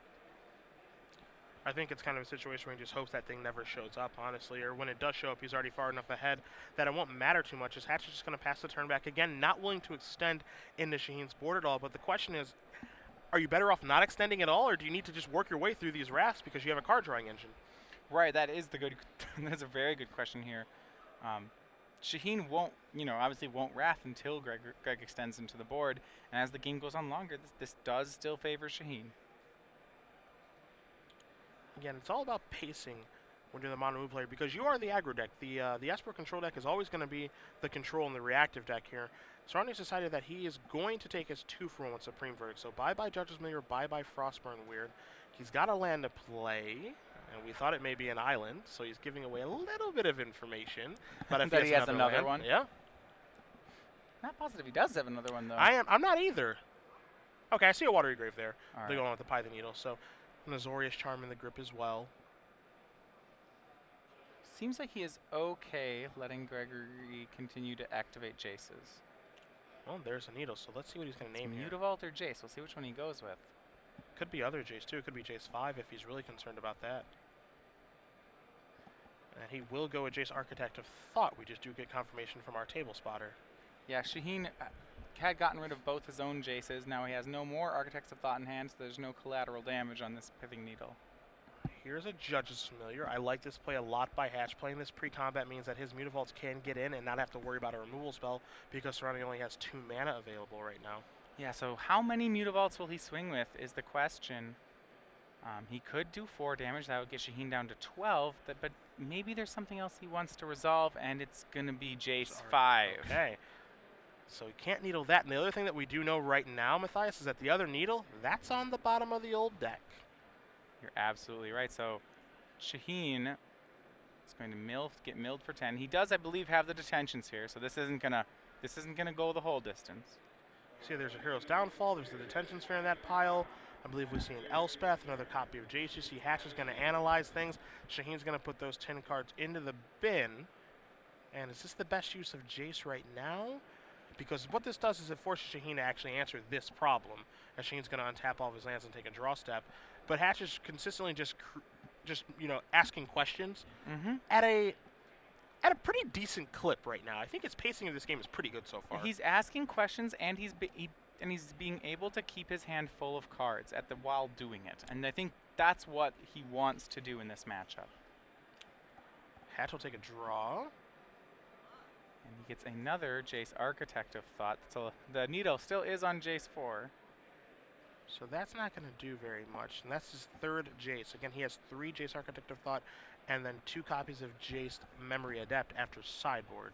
I think it's kind of a situation where he just hopes that thing never shows up, honestly, or when it does show up, he's already far enough ahead that it won't matter too much, as Hatch is just going to pass the turn back again, not willing to extend into Shaheen's board at all. But the question is, are you better off not extending at all, or do you need to just work your way through these rafts because you have a card drawing engine? Right, that is the good. That's a very good question here. Shaheen won't, obviously won't wrath until Greg extends into the board, and as the game goes on longer, this does still favor Shaheen. Again, it's all about pacing when you're the mono move player, because you are the aggro deck. The Esper control deck is always going to be the control and the reactive deck here. Soorani's decided that he is going to take his 2-for-1 with Supreme Verdict. So bye-bye Judge's Familiar, bye-bye Frostburn Weird. He's got a land to play, and we thought it may be an island, so he's giving away a little bit of information. But if that he has another one? Yeah. Not positive he does have another one, though. I'm not either. Okay, I see a Watery Grave there. All They're right. going with the Python Needle, so an Azorius Charm in the grip as well. Seems like he is okay letting Gregory continue to activate Jaces. Well, there's a needle, so let's see what he's going to name here. Mutavault or Jace? We'll see which one he goes with. Could be other Jace, too. It could be Jace 5 if he's really concerned about that. And he will go with Jace Architect of Thought. We just do get confirmation from our table spotter. Yeah, Shaheen had gotten rid of both his own Jaces. Now he has no more Architects of Thought in hand, so there's no collateral damage on this Pithing Needle. Here's a Judge's Familiar. I like this play a lot by Hatch. Playing this pre-combat means that his Mutavaults can get in and not have to worry about a removal spell because Soorani only has 2 mana available right now. Yeah, so how many Mutavaults will he swing with is the question. He could do 4 damage. That would get Shaheen down to 12, but maybe there's something else he wants to resolve, and it's going to be Jace 5. Okay. So he can't needle that. And the other thing that we do know right now, Matthias, is that the other needle, that's on the bottom of the old deck. You're absolutely right. So Shaheen is going to get milled for 10. He does, I believe, have the detentions here, so this isn't gonna go the whole distance. See, there's a Hero's Downfall. There's the detention sphere in that pile. I believe we see an Elspeth, another copy of Jace. You see Hatch is going to analyze things. Shaheen's going to put those 10 cards into the bin. And is this the best use of Jace right now? Because what this does is it forces Shaheen to actually answer this problem. And Shaheen's going to untap all of his lands and take a draw step. But Hatch is consistently just asking questions at a pretty decent clip right now. I think his pacing of this game is pretty good so far. He's asking questions, and he's being able to keep his hand full of cards while doing it. And I think that's what he wants to do in this matchup. Hatch will take a draw. And he gets another Jace Architect of Thought. So the needle still is on Jace 4. So that's not going to do very much. And that's his 3rd Jace. Again, he has 3 Jace Architect of Thought and then 2 copies of Jace Memory Adept after sideboard.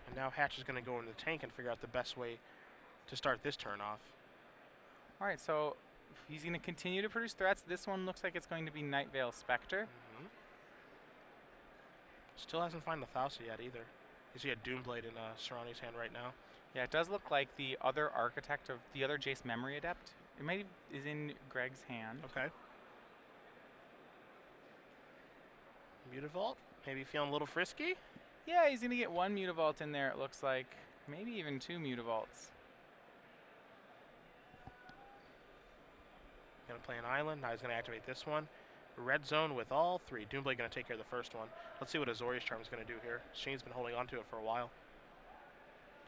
And now Hatch is going to go in the tank and figure out the best way to start this turn off. All right, so he's going to continue to produce threats. This one looks like it's going to be Nightveil Spectre. Still hasn't found the Thausa yet either. You see a Doomblade in Soorani's hand right now. Yeah, it does look like the other architect of the other Jace Memory Adept. It might is in Greg's hand. Okay. Mutavault, maybe feeling a little frisky. Yeah, he's gonna get 1 Mutavault in there. It looks like maybe even 2 Mutavaults. Gonna play an island. Now he's gonna activate this one. Red zone with all 3. Doomblade going to take care of the first one. Let's see what Azorius Charm is going to do here. Shaheen's been holding on to it for a while.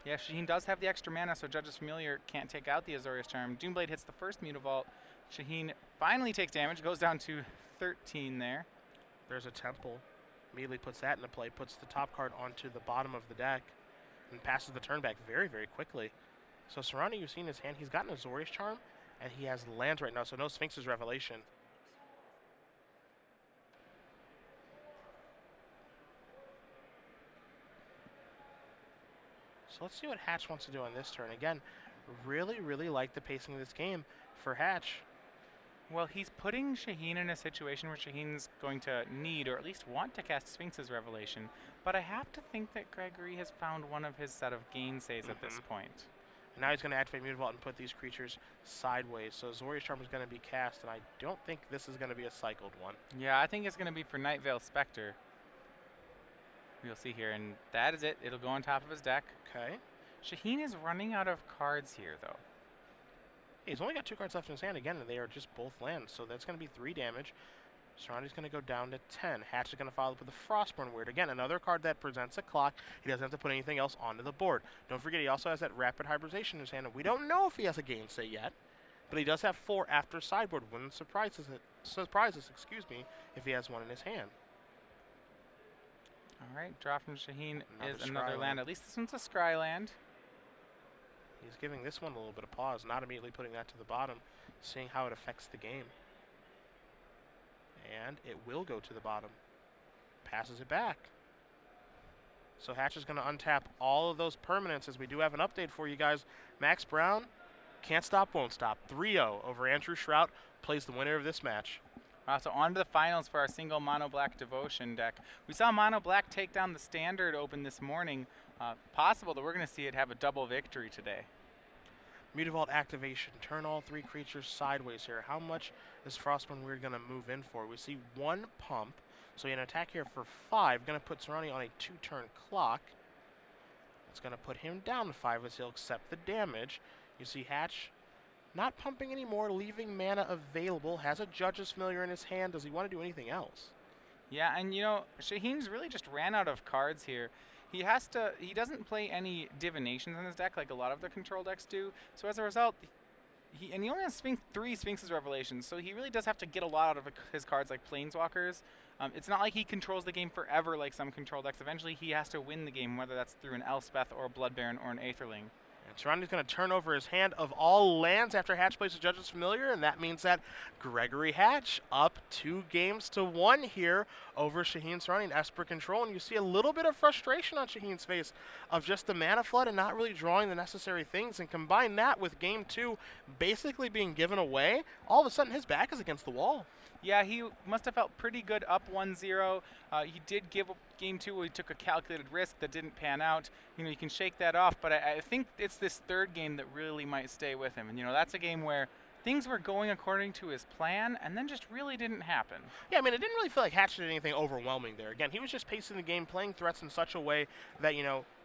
Yeah, Shaheen does have the extra mana, so Judge's Familiar can't take out the Azorius Charm. Doomblade hits the first Mutavault. Shaheen finally takes damage, goes down to 13 there. There's a Temple. Immediately puts that into play, puts the top card onto the bottom of the deck, and passes the turn back very, very quickly. So Soorani, you've seen his hand. He's got an Azorius Charm, and he has lands right now, so no Sphinx's Revelation. So let's see what Hatch wants to do on this turn. Again, really, really like the pacing of this game for Hatch. Well, he's putting Shaheen in a situation where Shaheen's going to need, or at least want to cast Sphinx's Revelation. But I have to think that Gregory has found one of his set of gainsays at this point. And now he's going to activate Mutavault and put these creatures sideways. So Azorius Charm is going to be cast, and I don't think this is going to be a cycled one. Yeah, I think it's going to be for Nightveil Spectre. We'll see here, and that is it. It'll go on top of his deck. Okay. Shaheen is running out of cards here, though. He's only got 2 cards left in his hand again, and they are just both lands, so that's going to be 3 damage. Soorani's going to go down to 10. Hatch is going to follow up with a Frostborn Weird. Again, another card that presents a clock. He doesn't have to put anything else onto the board. Don't forget, he also has that Rapid Hybridization in his hand, and we don't know if he has a gainsay yet, but he does have 4 after sideboard. Wouldn't surprise us, if he has 1 in his hand. All right, draw from Shaheen is another land. At least this one's a scry land. He's giving this one a little bit of pause, not immediately putting that to the bottom, seeing how it affects the game. And it will go to the bottom. Passes it back. So Hatch is going to untap all of those permanents, as we do have an update for you guys. Max Brown, can't stop, won't stop. 3-0 over Andrew Shrout, plays the winner of this match. So on to the finals for our single Mono Black Devotion deck. We saw Mono Black take down the Standard Open this morning. Possible that we're going to see it have a double victory today. Mutavault activation. Turn all 3 creatures sideways here. How much is Frostborn Weird going to move in for? We see 1 pump. So an attack here for 5. Going to put Soorani on a 2-turn clock. It's going to put him down to 5 as he'll accept the damage. You see Hatch not pumping anymore, leaving mana available. Has a Judge's Familiar in his hand. Does he want to do anything else? Yeah, and you know, Shaheen's really just ran out of cards here. He has to. He doesn't play any divinations in his deck like a lot of the control decks do. So as a result, he only has 3 Sphinx's Revelations. So he really does have to get a lot out of his cards like Planeswalkers. It's not like he controls the game forever like some control decks. Eventually, he has to win the game, whether that's through an Elspeth or a Blood Baron or an Aetherling. And Soorani's going to turn over his hand of all lands after Hatch plays a Judge's Familiar, and that means that Gregory Hatch up 2-1 here over Shaheen Soorani in Esper Control, and you see a little bit of frustration on Shaheen's face of just the mana flood and not really drawing the necessary things, and combine that with Game 2 basically being given away, all of a sudden his back is against the wall. Yeah, he must have felt pretty good up 1-0. He did give up Game 2 where he took a calculated risk that didn't pan out. You can shake that off, but I think it's this third game that really might stay with him. And, that's a game where things were going according to his plan and then just really didn't happen. Yeah, I mean, it didn't really feel like Hatch did anything overwhelming there. Again, he was just pacing the game, playing threats in such a way that,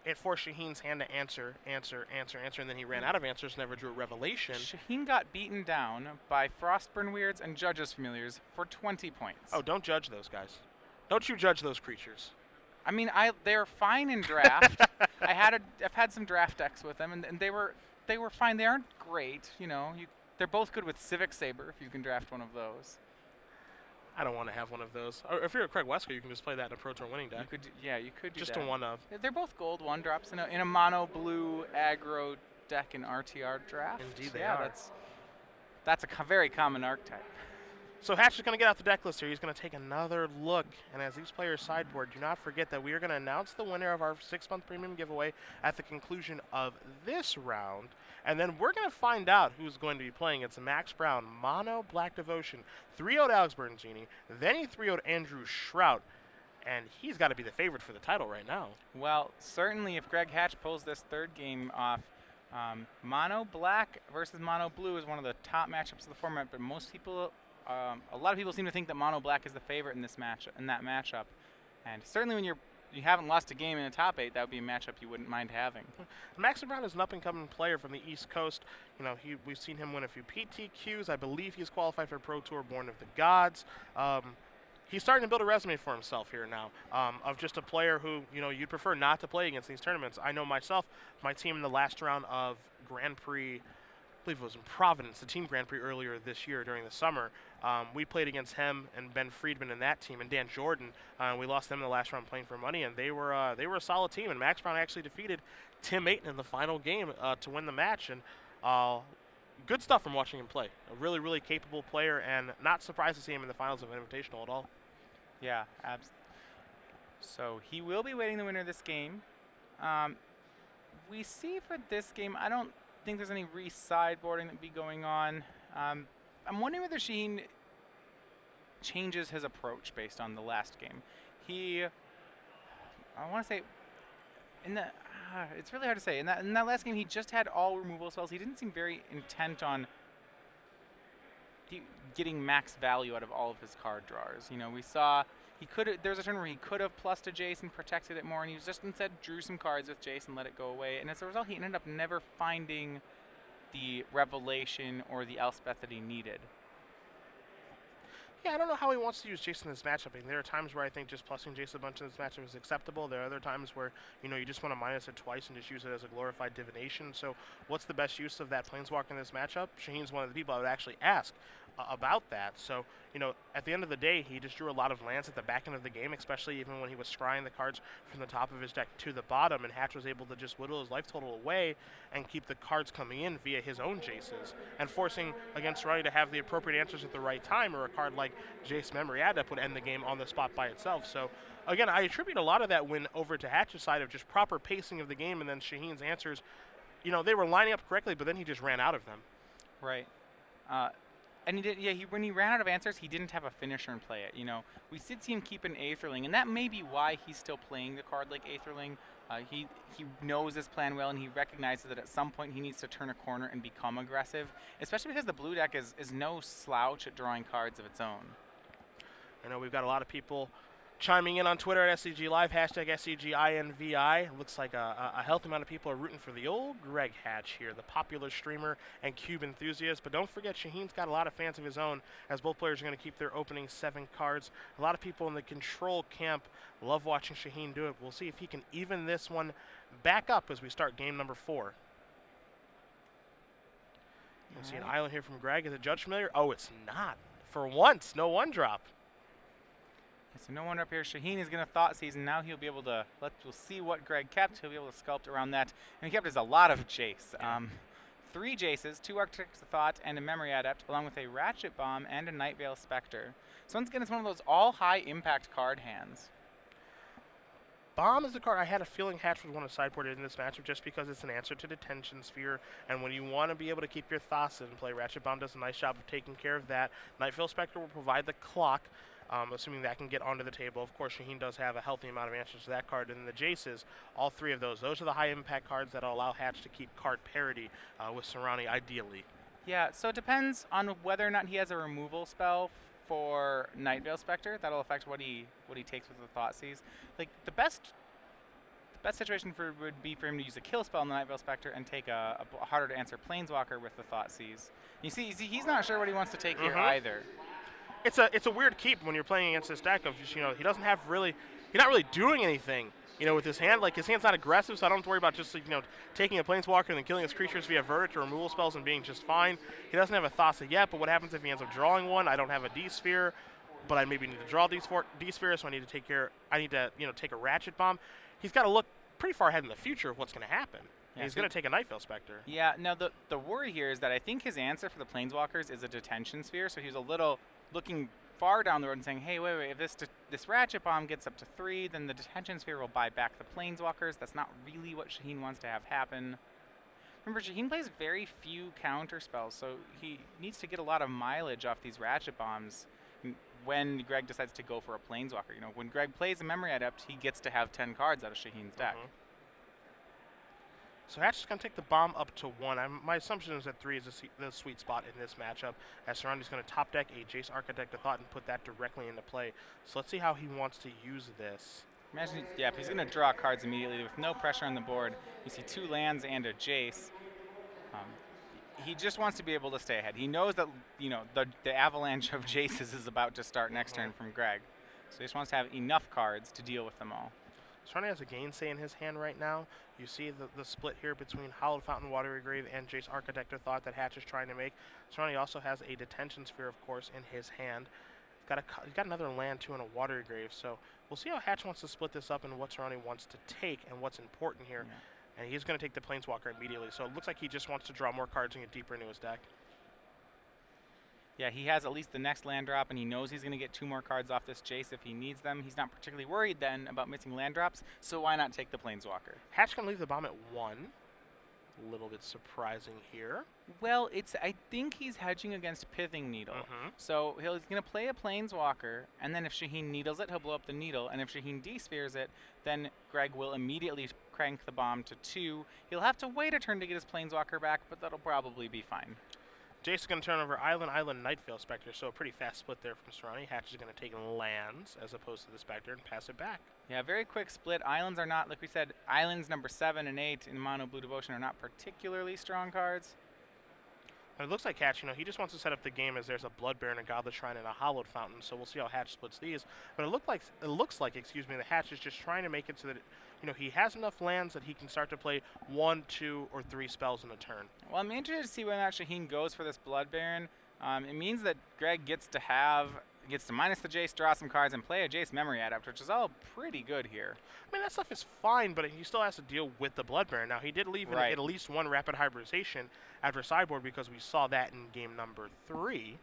it forced Shaheen's hand to answer, and then he ran out of answers, never drew a revelation. Shaheen got beaten down by Frostburn Weirds and Judge's Familiars for 20 points. Oh, don't judge those guys. Don't you judge those creatures. I mean, they're fine in draft. I've had some draft decks with them, and they were fine. They aren't great, they're both good with Civic Saber if you can draft one of those. I don't want to have one of those. Or if you're a Craig Wesker, you can just play that in a Pro Tour winning deck. You could do just that. a one of. They're both gold 1-drops in a mono blue aggro deck in RTR draft. Indeed, they are. That's a very common archetype. So Hatch is going to get out the deck list here. He's going to take another look. And as these players sideboard, do not forget that we are going to announce the winner of our 6-month premium giveaway at the conclusion of this round. And then we're going to find out who's going to be playing. It's Max Brown, Mono Black Devotion, 3-0'd Alex Bertenzini. Then he 3-0'd Andrew Shrout. And he's got to be the favorite for the title right now. Well, certainly if Greg Hatch pulls this third game off, Mono Black versus Mono Blue is one of the top matchups of the format, but most people... a lot of people seem to think that Mono Black is the favorite in that matchup, and certainly when you haven't lost a game in a top 8, that would be a matchup you wouldn't mind having. Max Brown is an up-and-coming player from the East Coast. We've seen him win a few PTQs. I believe he's qualified for Pro Tour Born of the Gods. He's starting to build a resume for himself here now of just a player who you'd prefer not to play against these tournaments. I know myself, my team in the last round of Grand Prix. I believe it was in Providence, the team Grand Prix earlier this year during the summer. We played against him and Ben Friedman in that team and Dan Jordan. We lost them in the last round playing for money, and they were a solid team. And Max Brown actually defeated Tim Ayton in the final game to win the match. And good stuff from watching him play. A really, really capable player, and not surprised to see him in the finals of Invitational at all. Yeah, absolutely. So he will be waiting the winner of this game. We see for this game, I don't think there's any re-sideboarding that would be going on. I'm wondering whether Shaheen changes his approach based on the last game. I want to say, it's really hard to say. In that last game, he just had all removal spells. He didn't seem very intent on getting max value out of all of his card drawers. We saw there was a turn where he could have plussed a Jace and protected it more, and he was just instead drew some cards with Jace and let it go away. And as a result, he ended up never finding the Revelation or the Elspeth that he needed. Yeah, I don't know how he wants to use Jace in this matchup. I mean, there are times where I think just plussing Jace a bunch in this matchup is acceptable. There are other times where, you just want to minus it twice and just use it as a glorified divination. So what's the best use of that Planeswalker in this matchup? Shaheen's one of the people I would actually ask about that. So, at the end of the day, he just drew a lot of lands at the back end of the game, especially even when he was scrying the cards from the top of his deck to the bottom, and Hatch was able to just whittle his life total away and keep the cards coming in via his own Jaces, and forcing against Soorani to have the appropriate answers at the right time, or a card like Jace Memory Adept would end the game on the spot by itself. So, again, I attribute a lot of that win over to Hatch's side of just proper pacing of the game, and then Shaheen's answers, they were lining up correctly, but then he just ran out of them. Right. And he did, when he ran out of answers, he didn't have a finisher and play it. We did see him keep an Aetherling, and that may be why he's still playing the card like Aetherling. He knows his plan well, and he recognizes that at some point he needs to turn a corner and become aggressive, especially because the blue deck is no slouch at drawing cards of its own. I know we've got a lot of people Chiming in on Twitter at SCG Live, hashtag SCGINVI. Looks like a healthy amount of people are rooting for the old Greg Hatch here, the popular streamer and cube enthusiast. But don't forget, Shaheen's got a lot of fans of his own, as both players are going to keep their opening 7 cards. A lot of people in the control camp love watching Shaheen do it. We'll see if he can even this one back up as we start game number 4. We'll see an island here from Greg. Is it Judge familiar? Oh, it's not. For once, no 1-drop. So no wonder up here, Shaheen is going to Thought Seize, and now he'll be able to, we'll see what Greg kept. He'll be able to sculpt around that. And he kept us a lot of Jace. 3 Jaces, 2 Architects of Thought, and a Memory Adept, along with a Ratchet Bomb and a Nightveil Spectre. So once again, it's one of those all high-impact card hands. Bomb is the card I had a feeling Hatch would want to sideboard in this matchup just because it's an answer to Detention Sphere, and when you want to be able to keep your Thoughts in play, Ratchet Bomb does a nice job of taking care of that. Nightveil Spectre will provide the clock, assuming that can get onto the table. Of course, Shaheen does have a healthy amount of answers to that card, and then the Jaces, all 3 of those are the high-impact cards that will allow Hatch to keep card parity with Soorani, ideally. Yeah, so it depends on whether or not he has a removal spell for Nightveil Spectre. That'll affect what he takes with the Thought Seize. Like the best situation would be for him to use a kill spell on the Nightveil Spectre and take a harder to answer Planeswalker with the Thought Seize. You see, he's not sure what he wants to take here either. It's a weird keep when you're playing against this deck of just, he doesn't have really, he's not really doing anything, with his hand. Like, his hand's not aggressive, so I don't have to worry about just, taking a Planeswalker and then killing his creatures via Verdict or removal spells and being just fine. He doesn't have a Thassa yet, but what happens if he ends up drawing one? I don't have a D-Sphere, but I maybe need to draw D-Sphere, so I need to take a Ratchet Bomb. He's got to look pretty far ahead in the future of what's going to happen. Yeah, he's going to take a Nightveil Spectre. Yeah, now the worry here is that I think his answer for the Planeswalkers is a Detention Sphere, so he's a little looking far down the road and saying, hey, wait, if this Ratchet Bomb gets up to 3, then the Detention Sphere will buy back the Planeswalkers. That's not really what Shaheen wants to have happen. Remember, Shaheen plays very few counter spells, so he needs to get a lot of mileage off these Ratchet Bombs when Greg decides to go for a Planeswalker. When Greg plays a Memory Adept, he gets to have 10 cards out of Shaheen's deck. So Hatch is going to take the bomb up to 1. My assumption is that 3 is the sweet spot in this matchup, as Soorani's going to top deck a Jace Architect of Thought and put that directly into play. So let's see how he wants to use this. Imagine, if he's going to draw cards immediately with no pressure on the board. You see 2 lands and a Jace. He just wants to be able to stay ahead. He knows that, the avalanche of Jaces is about to start next turn from Greg. So he just wants to have enough cards to deal with them all. Soorani has a Gainsay in his hand right now. You see the split here between Hallowed Fountain, Watery Grave, and Jace Architect of Thought that Hatch is trying to make. Soorani also has a Detention Sphere, of course, in his hand. He's got another land, too, and a Watery Grave. So we'll see how Hatch wants to split this up and what Soorani wants to take and what's important here. Yeah. And he's going to take the Planeswalker immediately. So it looks like he just wants to draw more cards and get deeper into his deck. Yeah, he has at least the next land drop, and he knows he's going to get 2 more cards off this Jace if he needs them. He's not particularly worried then about missing land drops, so why not take the Planeswalker? Hatch can leave the bomb at 1. A little bit surprising here. Well, I think he's hedging against Pithing Needle. So he's going to play a Planeswalker, and then if Shaheen needles it, he'll blow up the needle. And if Shaheen D-spheres it, then Greg will immediately crank the bomb to 2. He'll have to wait a turn to get his Planeswalker back, but that'll probably be fine. Jace is going to turn over Island, Nightveil Spectre, so a pretty fast split there from Soorani. Hatch is going to take lands as opposed to the Spectre and pass it back. Yeah, very quick split. Islands are not, like we said, Islands number 7 and 8 in Mono Blue Devotion are not particularly strong cards. And it looks like Hatch, he just wants to set up the game as there's a Blood Baron, a Godless Shrine, and a Hallowed Fountain, so we'll see how Hatch splits these. But it looks like, the Hatch is just trying to make it so that, he has enough lands that he can start to play 1, 2, or 3 spells in a turn. Well, I'm interested to see whether or not Shaheen goes for this Blood Baron. It means that Greg gets to minus the Jace, draw some cards, and play a Jace Memory Adept, which is all pretty good here. I mean, that stuff is fine, but he still has to deal with the Blood Baron. Now, he did leave at least 1 Rapid Hybridization after sideboard because we saw that in game number 3.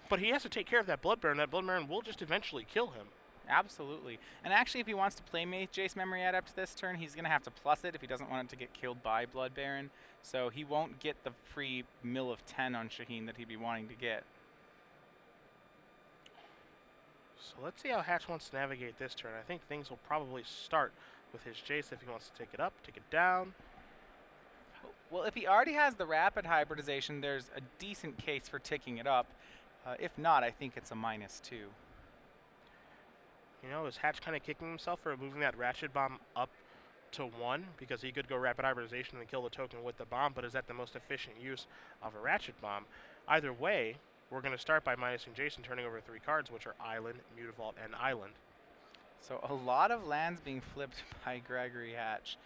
But he has to take care of that Blood Baron. That Blood Baron will just eventually kill him. Absolutely. And actually, if he wants to play Jace Memory Adept this turn, he's going to have to plus it if he doesn't want it to get killed by Blood Baron. So he won't get the free mill of 10 on Shaheen that he'd be wanting to get. So let's see how Hatch wants to navigate this turn. I think things will probably start with his Jace if he wants to take it up, take it down. Well, if he already has the Rapid Hybridization, there's a decent case for ticking it up. If not, I think it's a -2. You know, is Hatch kind of kicking himself for moving that Ratchet Bomb up to 1 because he could go Rapid Hybridization and kill the token with the bomb, but is that the most efficient use of a Ratchet Bomb? Either way, we're going to start by minusing Jason, turning over 3 cards, which are Island, Mutavault, and Island. So a lot of lands being flipped by Gregory Hatch.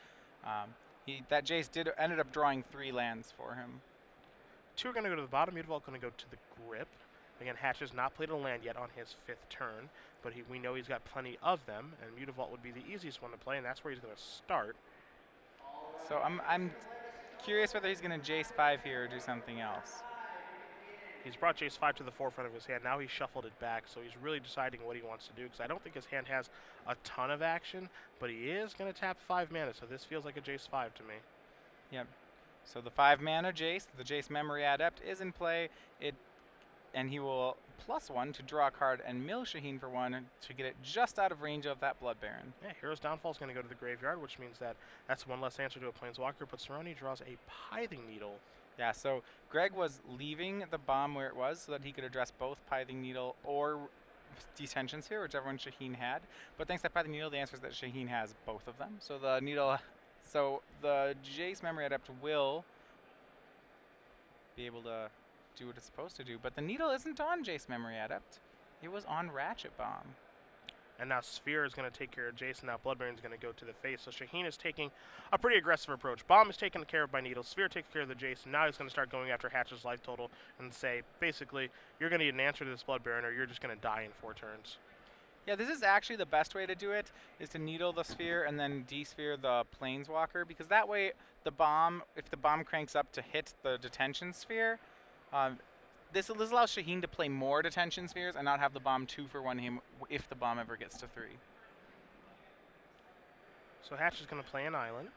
That Jace ended up drawing 3 lands for him. 2 are going to go to the bottom. Mutavault going to go to the grip. Again, Hatch has not played a land yet on his 5th turn, but we know he's got plenty of them, and Mutavault would be the easiest one to play, and that's where he's going to start. So I'm curious whether he's going to Jace 5 here or do something else. He's brought Jace 5 to the forefront of his hand. Now he's shuffled it back, so he's really deciding what he wants to do, because I don't think his hand has a ton of action, but he is going to tap 5 mana, so this feels like a Jace 5 to me. Yep. So the 5 mana Jace, the Jace Memory Adept, is in play. And he will +1 to draw a card and mill Shaheen for 1 to get it just out of range of that Blood Baron. Yeah, Hero's Downfall is going to go to the graveyard, which means that's one less answer to a Planeswalker, but Soorani draws a Pithing Needle. Yeah, so Greg was leaving the bomb where it was so that he could address both Pithing Needle or Detention Sphere, whichever one Shaheen had. But thanks to Pithing Needle, the answer is that Shaheen has both of them. So the Jace Memory Adept will be able to do what it's supposed to do, but the needle isn't on Jace Memory Adept. It was on Ratchet Bomb. And now Sphere is going to take care of Jace, and now Blood Baron is going to go to the face. So Shaheen is taking a pretty aggressive approach. Bomb is taken care of by Needle. Sphere takes care of the Jace, and now he's going to start going after Hatch's life total and say, basically, you're going to need an answer to this Blood Baron, or you're just going to die in 4 turns. Yeah, this is actually the best way to do it, is to needle the Sphere and then de-sphere the Planeswalker, because that way if the bomb cranks up to hit the Detention Sphere, this allows Shaheen to play more Detention Spheres and not have the bomb 2 for 1 him if the bomb ever gets to 3. So Hatch is going to play an island.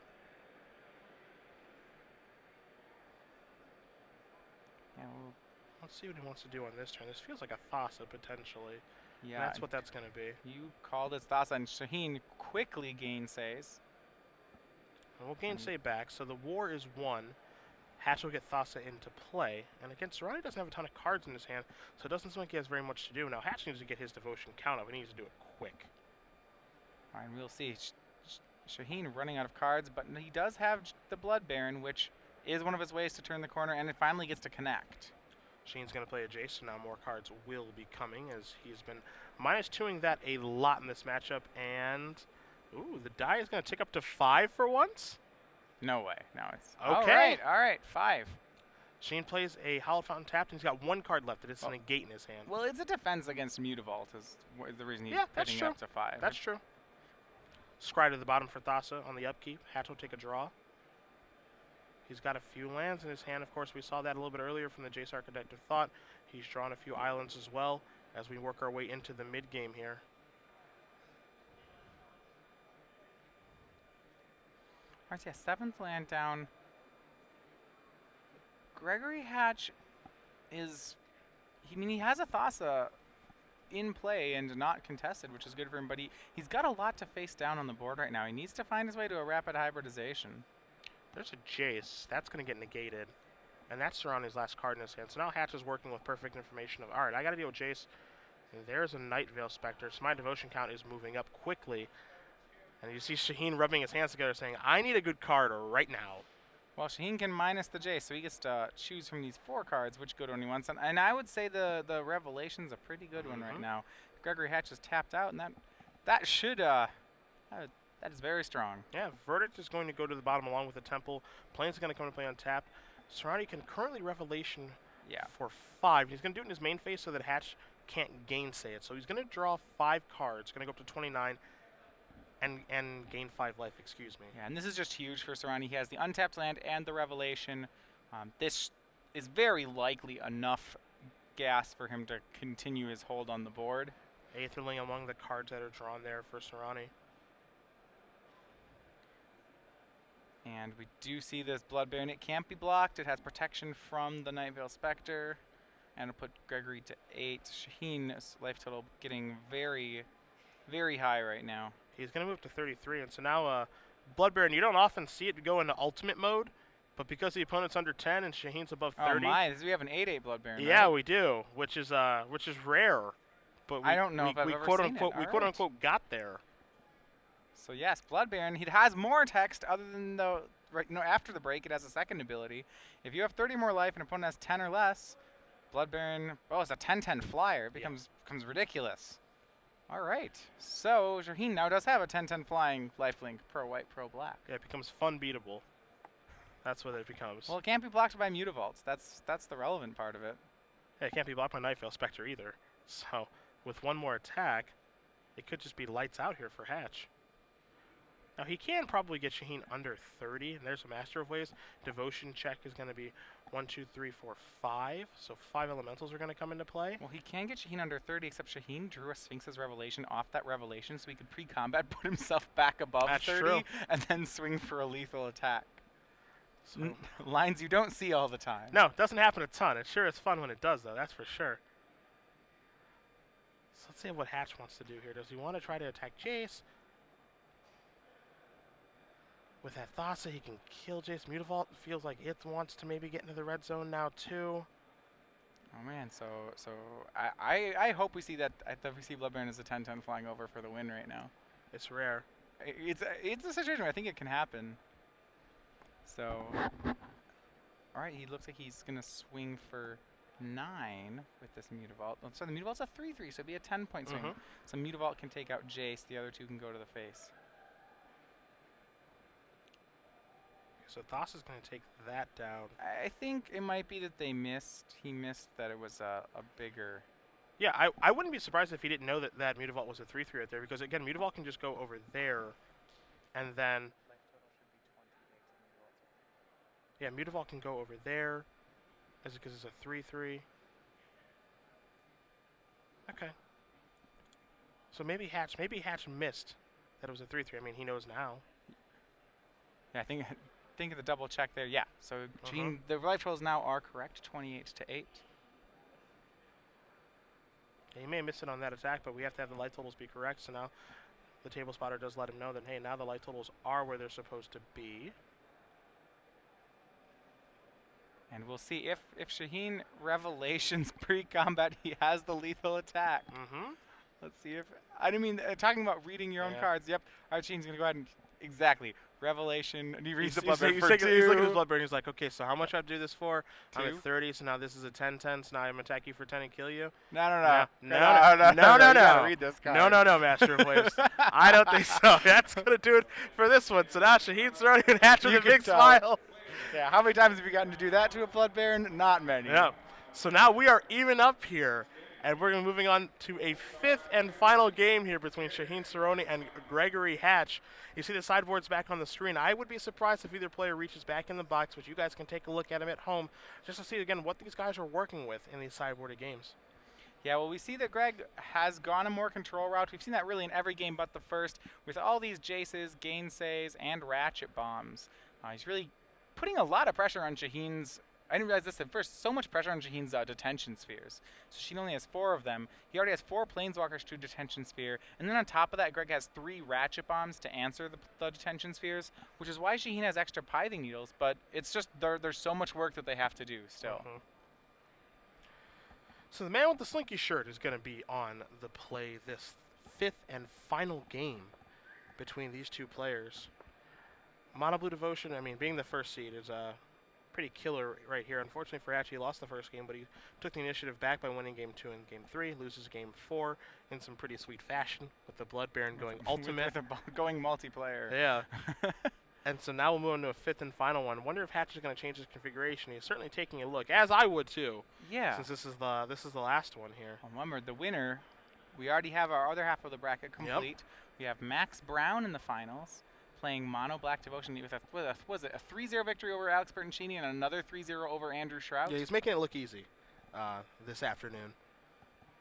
Yeah, let's see what he wants to do on this turn. This feels like a Thassa potentially. Yeah, and that's what that's going to be. You called it Thassa, and Shaheen quickly gainsays. And we'll gainsay back, so the war is 1. Hatch will get Thassa into play, and again, Soorani doesn't have a ton of cards in his hand, so it doesn't seem like he has very much to do. Now, Hatch needs to get his Devotion count up, and he needs to do it quick. All right, we'll see. Shaheen running out of cards, but he does have the Blood Baron, which is one of his ways to turn the corner, and it finally gets to connect. Shaheen's going to play a Jace, so now more cards will be coming, as he's been -2ing that a lot in this matchup, and ooh, the die is going to tick up to 5 for once? No way. No, it's okay. All right, 5. Shaheen plays a Hollow Fountain tapped, and he's got 1 card left. It is a negate in his hand. Well, it's a defense against Mutavault is the reason he's that's putting true. it up to 5. That's true. Scry to the bottom for Thassa on the upkeep. Hatch will take a draw. He's got a few lands in his hand. Of course, we saw that a little bit earlier from the Jace Architect of Thought. He's drawn a few islands as well as we work our way into the mid-game here. All right, yeah, 7th land down. Gregory Hatch he has a Thassa in play and not contested, which is good for him, but he's got a lot to face down on the board right now. He needs to find his way to a Rapid Hybridization. There's a Jace. That's going to get negated. And that's Soorani's last card in his hand. So now Hatch is working with perfect information of, all right, I got to deal with Jace. And there's a Night Veil Spectre. So my Devotion count is moving up quickly. And you see Shaheen rubbing his hands together saying, I need a good card right now. Well, Shaheen can minus the Jace, so he gets to choose from these 4 cards which go to when he wants. And I would say the Revelation's a pretty good one right now. Gregory Hatch is tapped out, and that is very strong. Yeah, Verdict is going to go to the bottom along with the Temple. Plains is going to come and play on tap. Soorani can currently Revelation for 5. He's going to do it in his main phase so that Hatch can't gainsay it. So he's going to draw 5 cards, going to go up to 29. And gain 5 life, excuse me. Yeah, and this is just huge for Soorani. He has the untapped land and the Revelation. This is very likely enough gas for him to continue his hold on the board. Aetherling among the cards that are drawn there for Soorani. And we do see this Blood Baron. It can't be blocked. It has protection from the Night Veil Spectre. And it'll put Gregory to 8. Shaheen's life total getting very, very high right now. He's going to move to 33, and so now Blood Baron, you don't often see it go into ultimate mode, but because the opponent's under 10 and Shaheen's above 30. Oh my, we have an 8/8 Blood Baron, yeah, right? we do, which is rare. but I don't know if I've we ever quote seen it. unquote we All quote right. unquote got there. So yes, Blood Baron. He has more text other than the after the break it has a second ability. If you have 30 more life and an opponent has 10 or less, Blood Baron. Oh, it's a 10/10 flyer. It becomes ridiculous. All right. So Shaheen now does have a 10/10 flying lifelink pro white pro black. Yeah, it becomes fun beatable. That's what it becomes. Well, it can't be blocked by Mutavaults. That's the relevant part of it. Yeah, it can't be blocked by Nightveil Spectre either. So with one more attack, it could just be lights out here for Hatch. Now he can probably get Shaheen under 30, and there's a Master of Ways. Devotion check is going to be 1, 2, 3, 4, 5. So 5 elementals are going to come into play. Well, he can get Shaheen under 30, except Shaheen drew a Sphinx's Revelation off that Revelation, so he could pre-combat put himself back above That's 30 true. and then swing for a lethal attack. So Lines you don't see all the time. no, it doesn't happen a ton. It sure is fun when it does, though. That's for sure. So let's see what Hatch wants to do here. Does he want to try to attack Jace? With that Thassa, he can kill Jace. Mutavault feels like it wants to maybe get into the red zone now, too. Oh, man. So I hope we see that. I hope we see Blood Baron as a 10/10 flying over for the win right now. It's rare. It's a situation where I think it can happen. So, all right, he looks like he's going to swing for 9 with this Mutavault. So the Mutavault's a 3/3, so it'd be a 10-point swing. So Mutavault can take out Jace. The other two can go to the face. So Thassa's going to take that down. I think it might be that they missed. He missed that it was a bigger. Yeah, I wouldn't be surprised if he didn't know that Mutavault was a 3/3 right there, because again, Mutavault can just go over there, and then yeah, Mutavault can go over there, because it's a 3/3. Okay. So maybe Hatch missed that it was a 3/3. I mean, he knows now. Yeah, I think of the double check there. Yeah. So the life totals now are correct, 28-8. Yeah, he may have missed it on that attack, but we have to have the life totals be correct. So now the table spotter does let him know that, hey, now the life totals are where they're supposed to be. And we'll see if Shaheen Revelations pre-combat, he has the lethal attack. Let's see if I didn't mean talking about reading your own cards. Yep. All right, Shaheen's gonna go ahead and exactly Revelation. And he reads the Blood Baron for 2. He's looking at his Blood Baron. He's like, okay, so how much I have to do this for? 2. I'm at 30, so now this is a 10/10. So now I'm gonna attack you for 10 and kill you. No. You gotta read this card. No, Master of Waves. I don't think so. That's gonna do it for this one. So now Shaheen's throwing an Hatch with a big smile. Yeah, how many times have you gotten to do that to a Blood Baron? Not many. Yeah. So now we are even up here, and we're moving on to a 5th and final game here between Shaheen Soorani and Gregory Hatch. You see the sideboards back on the screen. I would be surprised if either player reaches back in the box, but you guys can take a look at them at home just to see, again, what these guys are working with in these sideboarded games. Yeah, well, we see that Greg has gone a more control route. We've seen that really in every game but the first, with all these Jaces, Gainsays, and Ratchet Bombs. He's really putting a lot of pressure on Shaheen's. I didn't realize this at first. So much pressure on Shaheen's detention spheres. So Shaheen only has 4 of them. He already has 4 Planeswalkers to detention sphere. And then on top of that, Greg has 3 Ratchet Bombs to answer the detention spheres, which is why Shaheen has extra Pithing Needles. But it's just there's so much work that they have to do still. So the man with the slinky shirt is going to be on the play this 5th and final game between these two players. Mono Blue Devotion, I mean, being the first seed is pretty killer right here. Unfortunately for Hatch, he lost the first game, but he took the initiative back by winning Game 2 and Game 3, loses Game 4 in some pretty sweet fashion with the Blood Baron going ultimate. Going multiplayer. Yeah. And so now we'll move on to a 5th and final one. Wonder if Hatch is going to change his configuration. He's certainly taking a look, as I would too. Yeah. Since this is the last one here. Remember, the winner, we already have our other half of the bracket complete. Yep. We have Max Brown in the finals, playing Mono Black Devotion with a 3-0 victory over Alex Bertoncini and another 3-0 over Andrew Shrout. Yeah, he's making it look easy this afternoon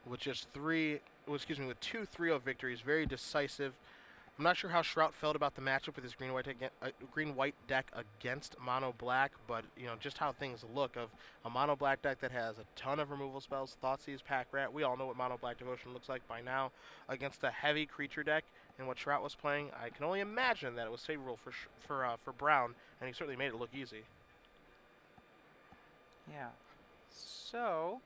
with just with 2 3-0 victories, very decisive. I'm not sure how Shrout felt about the matchup with his green-white deck against Mono Black, but just how things look of a Mono Black deck that has a ton of removal spells, Thoughtseize, Pack Rat. We all know what Mono Black Devotion looks like by now against a heavy creature deck. And what Shrout was playing, I can only imagine that it was favorable for Brown, and he certainly made it look easy. Yeah. So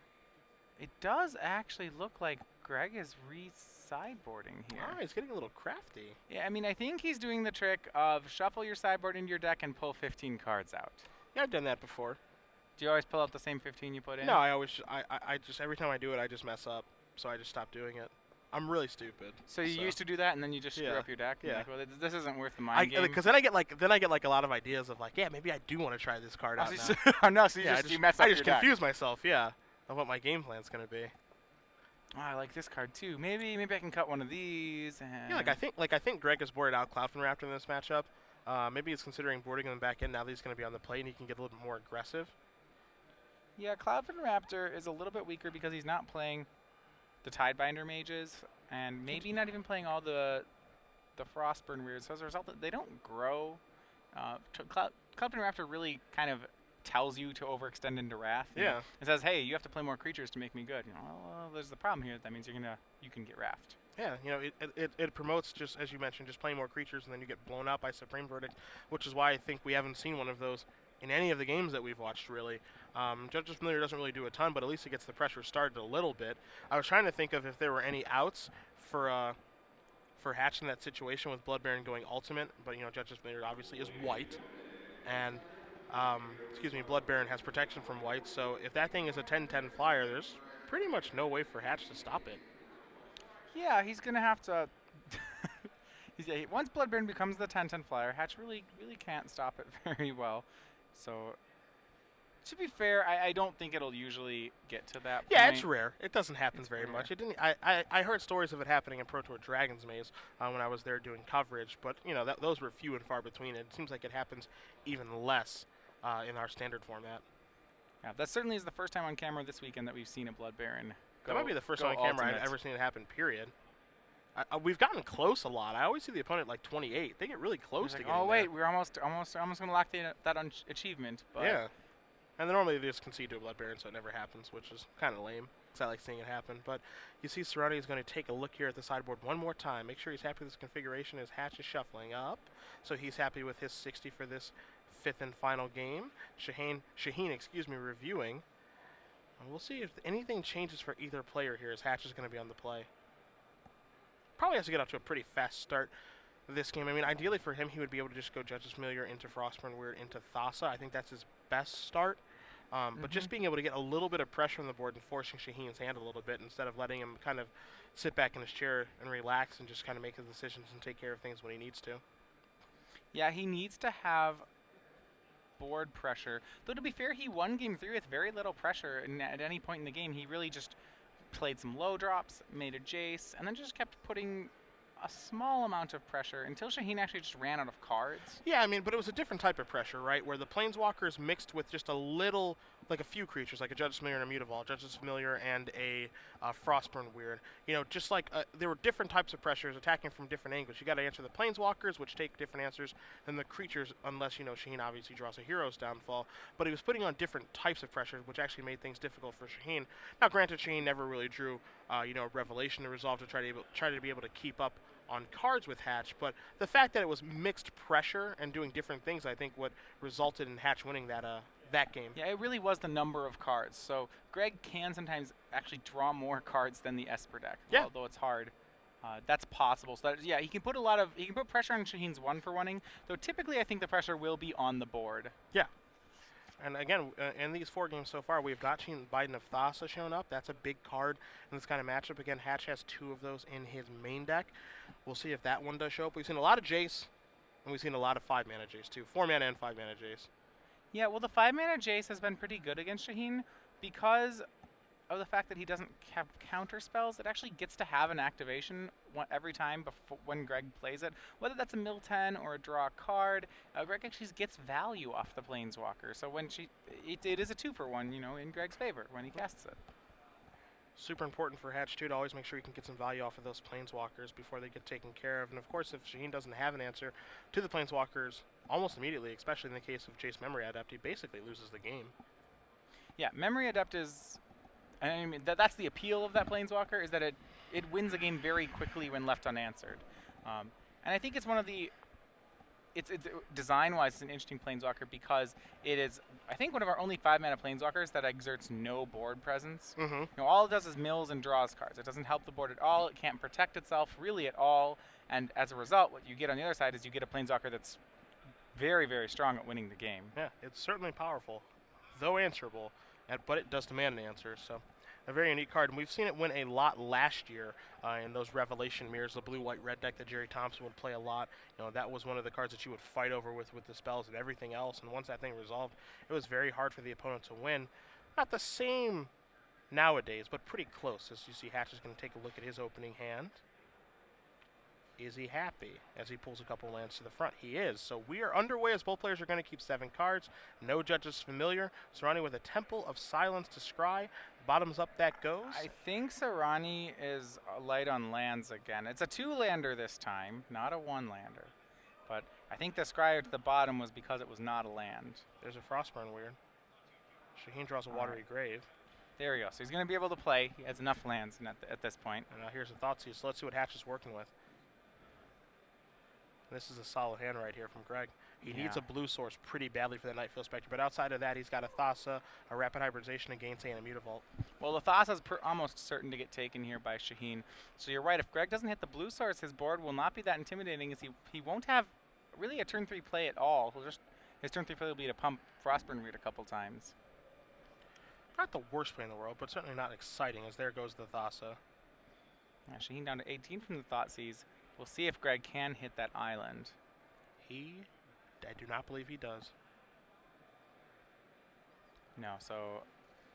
it does actually look like Greg is re-sideboarding here. Ah, he's getting a little crafty. Yeah, I mean, I think he's doing the trick of shuffle your sideboard into your deck and pull 15 cards out. Yeah, I've done that before. Do you always pull out the same 15 you put in? No, I just every time I do it, I just mess up. So I just stop doing it. I'm really stupid. So you used to do that, and then you just screw up your deck. Yeah. Like, well, this isn't worth the mind game. Because then I get like a lot of ideas of like, yeah, maybe I do want to try this card out now. Oh no, so you mess up I your just deck. confuse myself, yeah, of what my game plan's gonna be. Oh, I like this card too. Maybe I can cut one of these. And Yeah, I think Greg has boarded out Cloudfin Raptor in this matchup. Maybe he's considering boarding him back in now that he's going to be on the plate and he can get a little bit more aggressive. Yeah, Cloudfin Raptor is a little bit weaker because he's not playing the Tidebinder mages and maybe not even playing all the Frostburn weirds. So as a result, they don't grow. Cloudfin Raptor really kind of tells you to overextend into Wrath. Yeah. It says, hey, you have to play more creatures to make me good. Well, there's the problem here. That means you can get Wrathed. Yeah, it promotes, just as you mentioned, just playing more creatures, and then you get blown out by Supreme Verdict, which is why I think we haven't seen one of those in any of the games that we've watched, really. Judge's Familiar doesn't really do a ton, but at least it gets the pressure started a little bit. I was trying to think of if there were any outs for Hatch in that situation with Blood Baron going ultimate, but Judge's Familiar obviously is white, and Blood Baron has protection from white, so if that thing is a 10/10 flyer, there's pretty much no way for Hatch to stop it. Yeah, he's going to have to... once Blood Baron becomes the 10/10 flyer, Hatch really can't stop it very well. So, to be fair, I don't think it'll usually get to that point. Yeah, it's rare. It doesn't happen very rare. much. It didn't. I heard stories of it happening in Pro Tour Dragon's Maze when I was there doing coverage, but those were few and far between. It seems like it happens even less in our standard format. Yeah, that certainly is the first time on camera this weekend that we've seen a Blood Baron. That might be the first time on camera I've ever seen it happen, period. We've gotten close a lot. I always see the opponent like 28. They get really close to getting oh, wait, there. we're almost going to lock that achievement. But yeah. And then normally they just concede to a Blood Baron, so it never happens, which is kind of lame, because I like seeing it happen. But you see Soorani is going to take a look here at the sideboard one more time. Make sure he's happy with this configuration as Hatch is shuffling up. So he's happy with his 60 for this fifth and final game. Shaheen, reviewing. And we'll see if anything changes for either player here as Hatch is going to be on the play. Probably has to get off to a pretty fast start this game. I mean, ideally for him, he would be able to just go Judge's Familiar into Frostburn Weird into Thassa. I think that's his best start. But just being able to get a little bit of pressure on the board and forcing Shaheen's hand a little bit instead of letting him kind of sit back in his chair and relax and just kind of make his decisions and take care of things when he needs to. Yeah, he needs to have board pressure. Though to be fair, he won game 3 with very little pressure, and at any point in the game, he really just played some low drops, made a Jace, and then just kept putting a small amount of pressure until Shaheen actually just ran out of cards. Yeah, I mean, but it was a different type of pressure, right? Where the Planeswalkers mixed with just a little, like a few creatures, like a Judge's Familiar and a Mutavault, Judge's Familiar and a Frostburn Weird. Just like there were different types of pressures attacking from different angles. You got to answer the Planeswalkers, which take different answers than the creatures, unless, Shaheen obviously draws a Hero's Downfall. But he was putting on different types of pressure, which actually made things difficult for Shaheen. Now, granted, Shaheen never really drew, a Revelation to resolve to try to be able to keep up on cards with Hatch, but the fact that it was mixed pressure and doing different things, I think, what resulted in Hatch winning that game. Yeah, it really was the number of cards. So Greg can sometimes actually draw more cards than the Esper deck, although it's hard. That's possible. So that, he can put pressure on Shaheen's 1-for-1ing, though typically I think the pressure will be on the board. Yeah. And again, in these 4 games so far, we've got Shaheen Biden of Thassa shown up. That's a big card in this kind of matchup. Again, Hatch has 2 of those in his main deck. We'll see if that one does show up. We've seen a lot of Jace, and we've seen a lot of 5-mana Jace, too. 4-mana and 5-mana Jace. Yeah, well, the 5-mana Jace has been pretty good against Shaheen because of the fact that he doesn't have counter spells. It actually gets to have an activation every time when Greg plays it. Whether that's a mill 10 or a draw card, Greg actually gets value off the Planeswalker. So when it is a 2-for-1, in Greg's favor when he casts it. Super important for Hatch, too, to always make sure he can get some value off of those Planeswalkers before they get taken care of. And, of course, if Shaheen doesn't have an answer to the Planeswalkers almost immediately, especially in the case of Jace Memory Adept, he basically loses the game. Yeah, Memory Adept is... I mean, that's the appeal of that Planeswalker, is that it wins a game very quickly when left unanswered. And I think it's one of the it's design-wise, it's an interesting planeswalker because it is, I think, one of our only 5-mana planeswalkers that exerts no board presence. Mm-hmm. You know, all it does is mills and draws cards. It doesn't help the board at all. It can't protect itself really at all. And as a result, what you get on the other side is you get a planeswalker that's very, very strong at winning the game. Yeah, it's certainly powerful, though answerable, but it does demand an answer. So, a very unique card, and we've seen it win a lot last year in those Revelation Mirrors, the blue-white-red deck that Jerry Thompson would play a lot. You know, that was one of the cards that you would fight over with the spells and everything else. And once that thing resolved, it was very hard for the opponent to win. Not the same nowadays, but pretty close. As you see, Hatch is going to take a look at his opening hand. Is he happy as he pulls a couple lands to the front? He is. So we are underway as both players are going to keep 7 cards. No judges familiar. Soorani with a Temple of Silence to scry. Bottoms up that goes. I think Soorani is light on lands again. It's a 2-lander this time, not a 1-lander. But I think the scry to the bottom was because it was not a land. There's a Frostburn weird. Shaheen draws a Watery Grave. There we go. So he's going to be able to play. He has enough lands at this point. And now here's a Thoughtseize. So let's see what Hatch is working with. This is a solid hand right here from Greg. He needs a blue source pretty badly for the Nightfield Spectre, but outside of that, he's got a Thassa, a Rapid Hybridization, a Gainsay, and a Mutavault. Well, the Thassa's almost certain to get taken here by Shaheen. So you're right. If Greg doesn't hit the blue source, his board will not be that intimidating, as he won't have really a turn 3 play at all. His turn 3 play will be to pump Frostburn Weird a couple times. Not the worst play in the world, but certainly not exciting, as there goes the Thassa. Yeah, Shaheen down to 18 from the Thoughtseize. We'll see if Greg can hit that island. I do not believe he does. No, so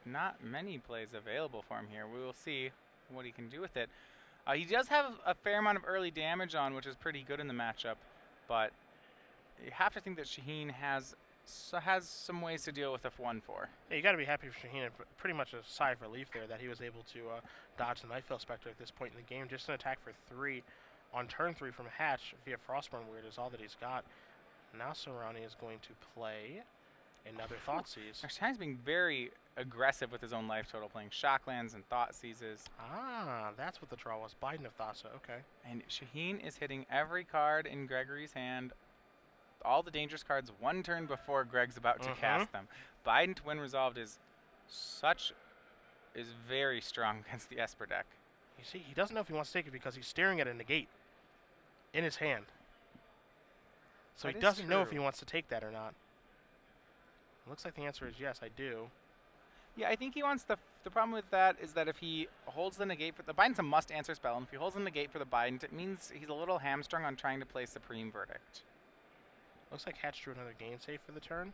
not many plays available for him here. We will see what he can do with it. He does have a fair amount of early damage on, which is pretty good in the matchup, but you have to think that Shaheen has some ways to deal with a 1-4. Yeah, you got to be happy for Shaheen. Pretty much a sigh of relief there that he was able to dodge the Nightfield Spectre at this point in the game. Just an attack for 3 on turn 3 from Hatch via Frostburn Weird is all that he's got. Now Soorani is going to play another Thoughtseize. Shahine's being very aggressive with his own life total, playing Shocklands and Thoughtseizes. Ah, that's what the draw was. Biden of Thassa, okay. And Shaheen is hitting every card in Gregory's hand, all the dangerous cards, 1 turn before Greg's about to cast them. Biden to win resolved is very strong against the Esper deck. You see, he doesn't know if he wants to take it because he's staring at a negate in his hand. So he doesn't know if he wants to take that or not. It looks like the answer is yes, I do. Yeah, I think he wants the problem with that is that if he holds the negate for the Biden's a must-answer spell, and if he holds the negate for the Biden, it means he's a little hamstrung on trying to play Supreme Verdict. Looks like Hatch drew another Gainsay for the turn.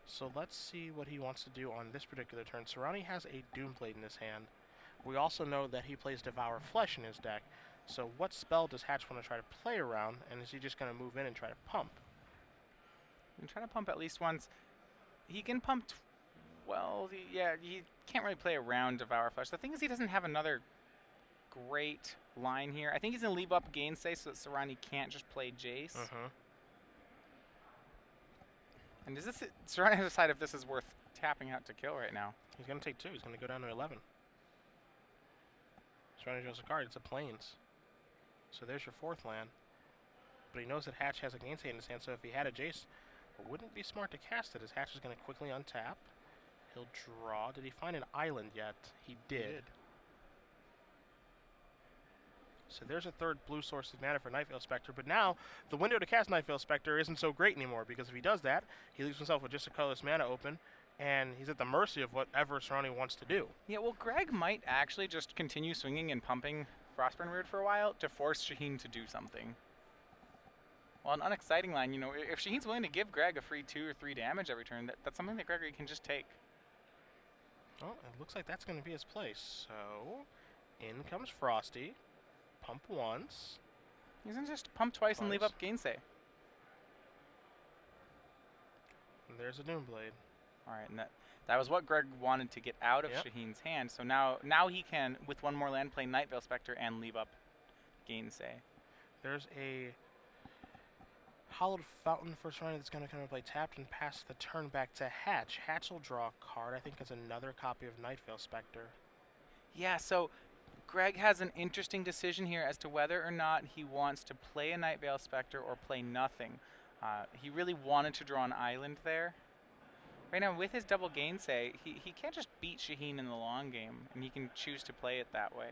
So let's see what he wants to do on this particular turn. Soorani has a Doomblade in his hand. We also know that he plays Devour Flesh in his deck. So what spell does Hatch want to try to play around, and is he just going to move in and try to pump? And try to pump at least once. He can pump, he can't really play around Devour Flesh. The thing is he doesn't have another great line here. I think he's going to leave up Gainsay so that Soorani can't just play Jace. And does this, Soorani has to decide if this is worth tapping out to kill right now. He's going to take 2. He's going to go down to 11. Soorani draws a card. It's a Plains. So there's your 4th land. But he knows that Hatch has a Gainsay in his hand, so if he had a Jace, it wouldn't be smart to cast it, as Hatch is going to quickly untap. He'll draw. Did he find an island yet? He did. So there's a 3rd blue source of mana for Nightveil Spectre, but now the window to cast Nightveil Spectre isn't so great anymore, because if he does that, he leaves himself with just a colorless mana open, and he's at the mercy of whatever Soorani wants to do. Yeah, well, Greg might actually just continue swinging and pumping Frostburn Weird for a while to force Shaheen to do something. Well, an unexciting line, if Shaheen's willing to give Greg a free 2 or 3 damage every turn, that's something that Gregory can just take. Well, it looks like that's going to be his place. So, in comes Frosty. Pump once. He's going to just pump twice and leave up Gainsay. And there's a Doomblade. All right, and that was what Greg wanted to get out of Shaheen's hand. So now he can, with 1 more land, play Nightveil Spectre and leave up Gainsay. There's a Hallowed Fountain for Soorani that's going to come and play tapped and pass the turn back to Hatch. Hatch will draw a card. I think it's another copy of Nightveil Spectre. Yeah, so Greg has an interesting decision here as to whether or not he wants to play a Nightveil Spectre or play nothing. He really wanted to draw an island there. Right now, with his double gainsay, he can't just beat Shaheen in the long game, and he can choose to play it that way.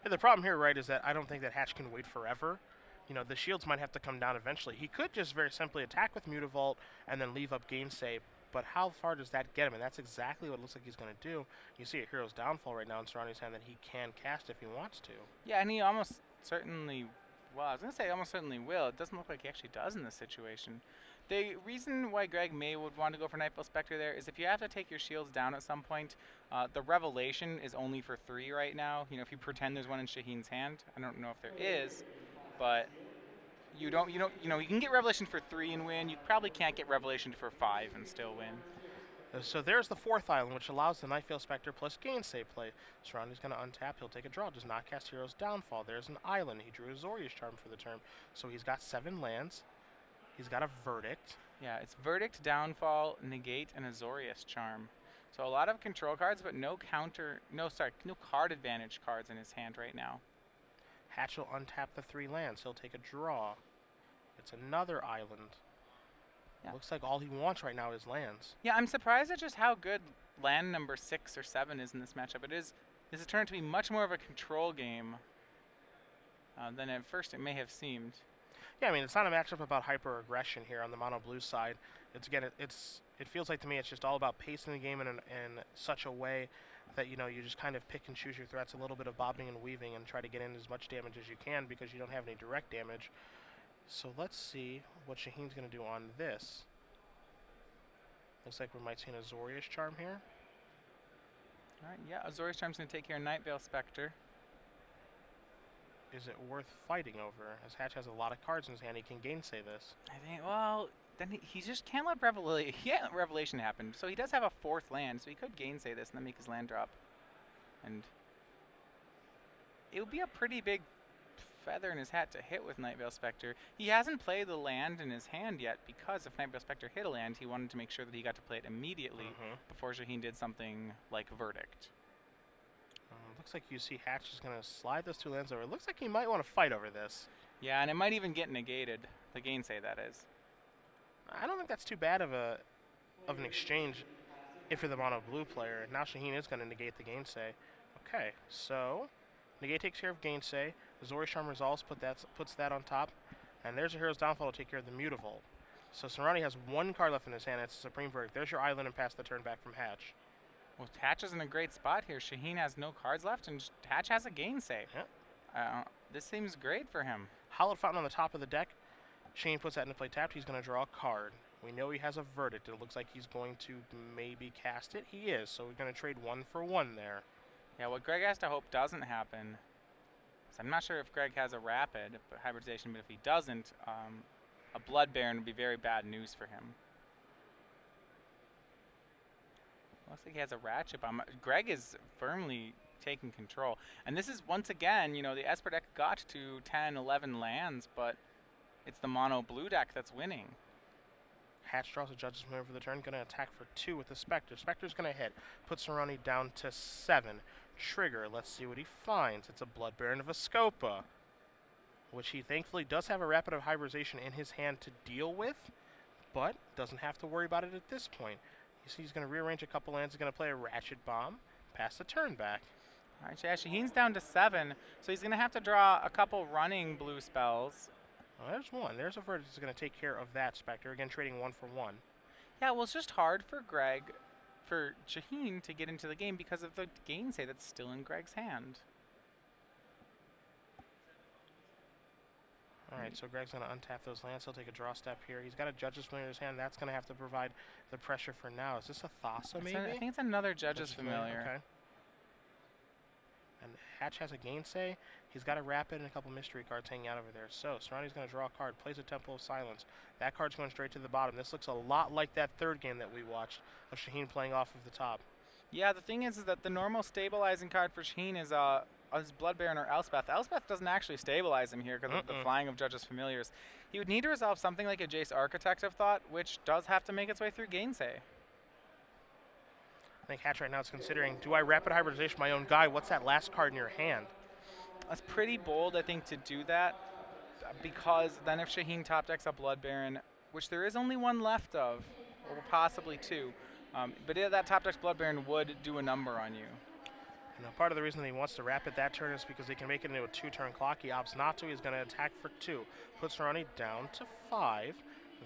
Yeah, the problem here, right, is that I don't think that Hatch can wait forever. You know, the shields might have to come down eventually. He could just very simply attack with Mutavault and then leave up Gainsay, but how far does that get him? And that's exactly what it looks like he's going to do. You see a Hero's Downfall right now in Soorani's hand that he can cast if he wants to. Yeah, and he almost certainly, well, I was going to say almost certainly will. It doesn't look like he actually does in this situation. The reason why Greg may would want to go for Nightveil Spectre there is if you have to take your shields down at some point, the Revelation is only for 3 right now. You know, if you pretend there's one in Shaheen's hand, I don't know if there is, but you can get Revelation for 3 and win. You probably can't get Revelation for 5 and still win. So there's the 4th island, which allows the Nightveil Spectre plus Gainsay play. Soorani's going to untap. He'll take a draw. Does not cast Hero's Downfall. There's an island. He drew a Zorius Charm for the turn. So he's got 7 lands. He's got a Verdict. Yeah, it's Verdict, Downfall, Negate, and a Zorius Charm. So a lot of control cards, but no card advantage cards in his hand right now. Hatch will untap the 3 lands. He'll take a draw. It's another island. Yeah. Looks like all he wants right now is lands. Yeah, I'm surprised at just how good land number 6 or 7 is in this matchup. This has turned to be much more of a control game than at first it may have seemed. Yeah, I mean, it's not a matchup about hyper-aggression here on the mono blue side. It feels like to me it's just all about pacing the game in such a way that, you know, you just kind of pick and choose your threats, a little bit of bobbing and weaving, and try to get in as much damage as you can because you don't have any direct damage. So let's see what Shaheen's going to do on this. Looks like we might see an Azorius Charm here. All right, yeah, Azorius Charm's going to take care of Nightveil Spectre. Is it worth fighting over? As Hatch has a lot of cards in his hand, he can gainsay this. I think, well, then he just can't let Revelation happen. So he does have a 4th land, so he could gainsay this and then make his land drop. And it would be a pretty big feather in his hat to hit with Nightveil Spectre. He hasn't played the land in his hand yet because if Nightveil Spectre hit a land, he wanted to make sure that he got to play it immediately before Shaheen did something like Verdict. Looks like you see Hatch is going to slide those 2 lands over. It looks like he might want to fight over this. Yeah, and it might even get negated. The gainsay, that is. I don't think that's too bad of an exchange if you're the mono blue player. Now Shaheen is going to negate the gainsay. Okay, so negate takes care of gainsay. Zorius Charm resolves, puts that on top. And there's a Hero's Downfall to take care of the Mutavault. So Soorani has 1 card left in his hand. It's a Supreme Verdict. There's your island and pass the turn back from Hatch. Well, Hatch is in a great spot here. Shaheen has no cards left, and Hatch has a gainsay. Yep. This seems great for him. Hallowed Fountain on the top of the deck. Shaheen puts that into play tapped. He's going to draw a card. We know he has a Verdict. It looks like he's going to maybe cast it. He is, so we're going to trade 1 for 1 there. Yeah, what Greg has to hope doesn't happen. So I'm not sure if Greg has a Rapid hybridization, but if he doesn't, a Blood Baron would be very bad news for him. Looks like he has a Ratchet Bomb. Greg is firmly taking control. And this is, once again, you know, the Esper deck got to 10, 11 lands, but it's the mono blue deck that's winning. Hatch draws a Judge's Maneuver for the turn. Going to attack for 2 with the Spectre. Spectre's going to hit. Puts Soorani down to 7. Trigger. Let's see what he finds. It's a Blood Baron of Escopa, which he thankfully does have a Rapid of Hybridization in his hand to deal with, but doesn't have to worry about it at this point. You see he's going to rearrange a couple lands. He's going to play a Ratchet Bomb, pass the turn back. All right, yeah, Shaheen's down to 7, so he's going to have to draw a couple running blue spells. Oh, there's 1. There's a Verdict that's going to take care of that Spectre. Again, trading 1 for 1. Yeah, well, it's just hard for Shaheen to get into the game because of the gainsay that's still in Greg's hand. All right, so Greg's going to untap those lands. He'll take a draw step here. He's got a Judge's Familiar in his hand. That's going to have to provide the pressure for now. Is this a Thassa, maybe? I think it's another Judge's Familiar. Okay. And Hatch has a Gainsay. He's got a Rapid and a couple mystery cards hanging out over there. So Soorani's going to draw a card, plays a Temple of Silence. That card's going straight to the bottom. This looks a lot like that 3rd game that we watched of Shaheen playing off of the top. Yeah, the thing is that the normal stabilizing card for Shaheen is Blood Baron or Elspeth. Elspeth doesn't actually stabilize him here because of the flying of Judge's Familiars. He would need to resolve something like a Jace Architect of Thought, which does have to make its way through Gainsay. I think Hatch right now is considering, do I Rapid Hybridization my own guy? What's that last card in your hand? That's pretty bold, I think, to do that, because then if Shaheen top decks a Blood Baron, which there is only one left of, or possibly two. But that top deck's Blood Baron would do a number on you. Now, part of the reason that he wants to wrap it that turn is because he can make it into a 2-turn clock. He opts not to. He's going to attack for 2. Puts Soorani down to 5.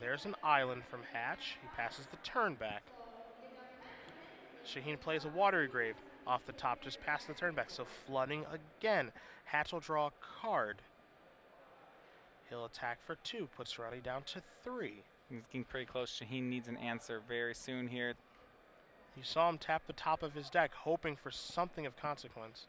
There's an island from Hatch. He passes the turn back. Shaheen plays a Watery Grave off the top, just past the turn back. So flooding again. Hatch will draw a card. He'll attack for 2. Puts Soorani down to 3. He's getting pretty close. Shaheen needs an answer very soon here. You saw him tap the top of his deck, hoping for something of consequence.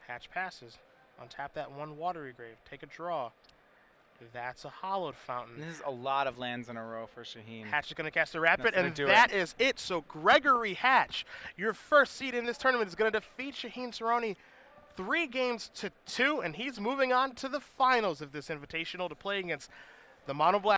Hatch passes. Untap that 1 Watery Grave. Take a draw. That's a Hallowed Fountain. This is a lot of lands in a row for Shaheen. Hatch is going to cast a Rapid, and that is it. So Gregory Hatch, your first seed in this tournament, is going to defeat Shaheen Soorani 3-2, and he's moving on to the finals of this Invitational to play against the Mono Black.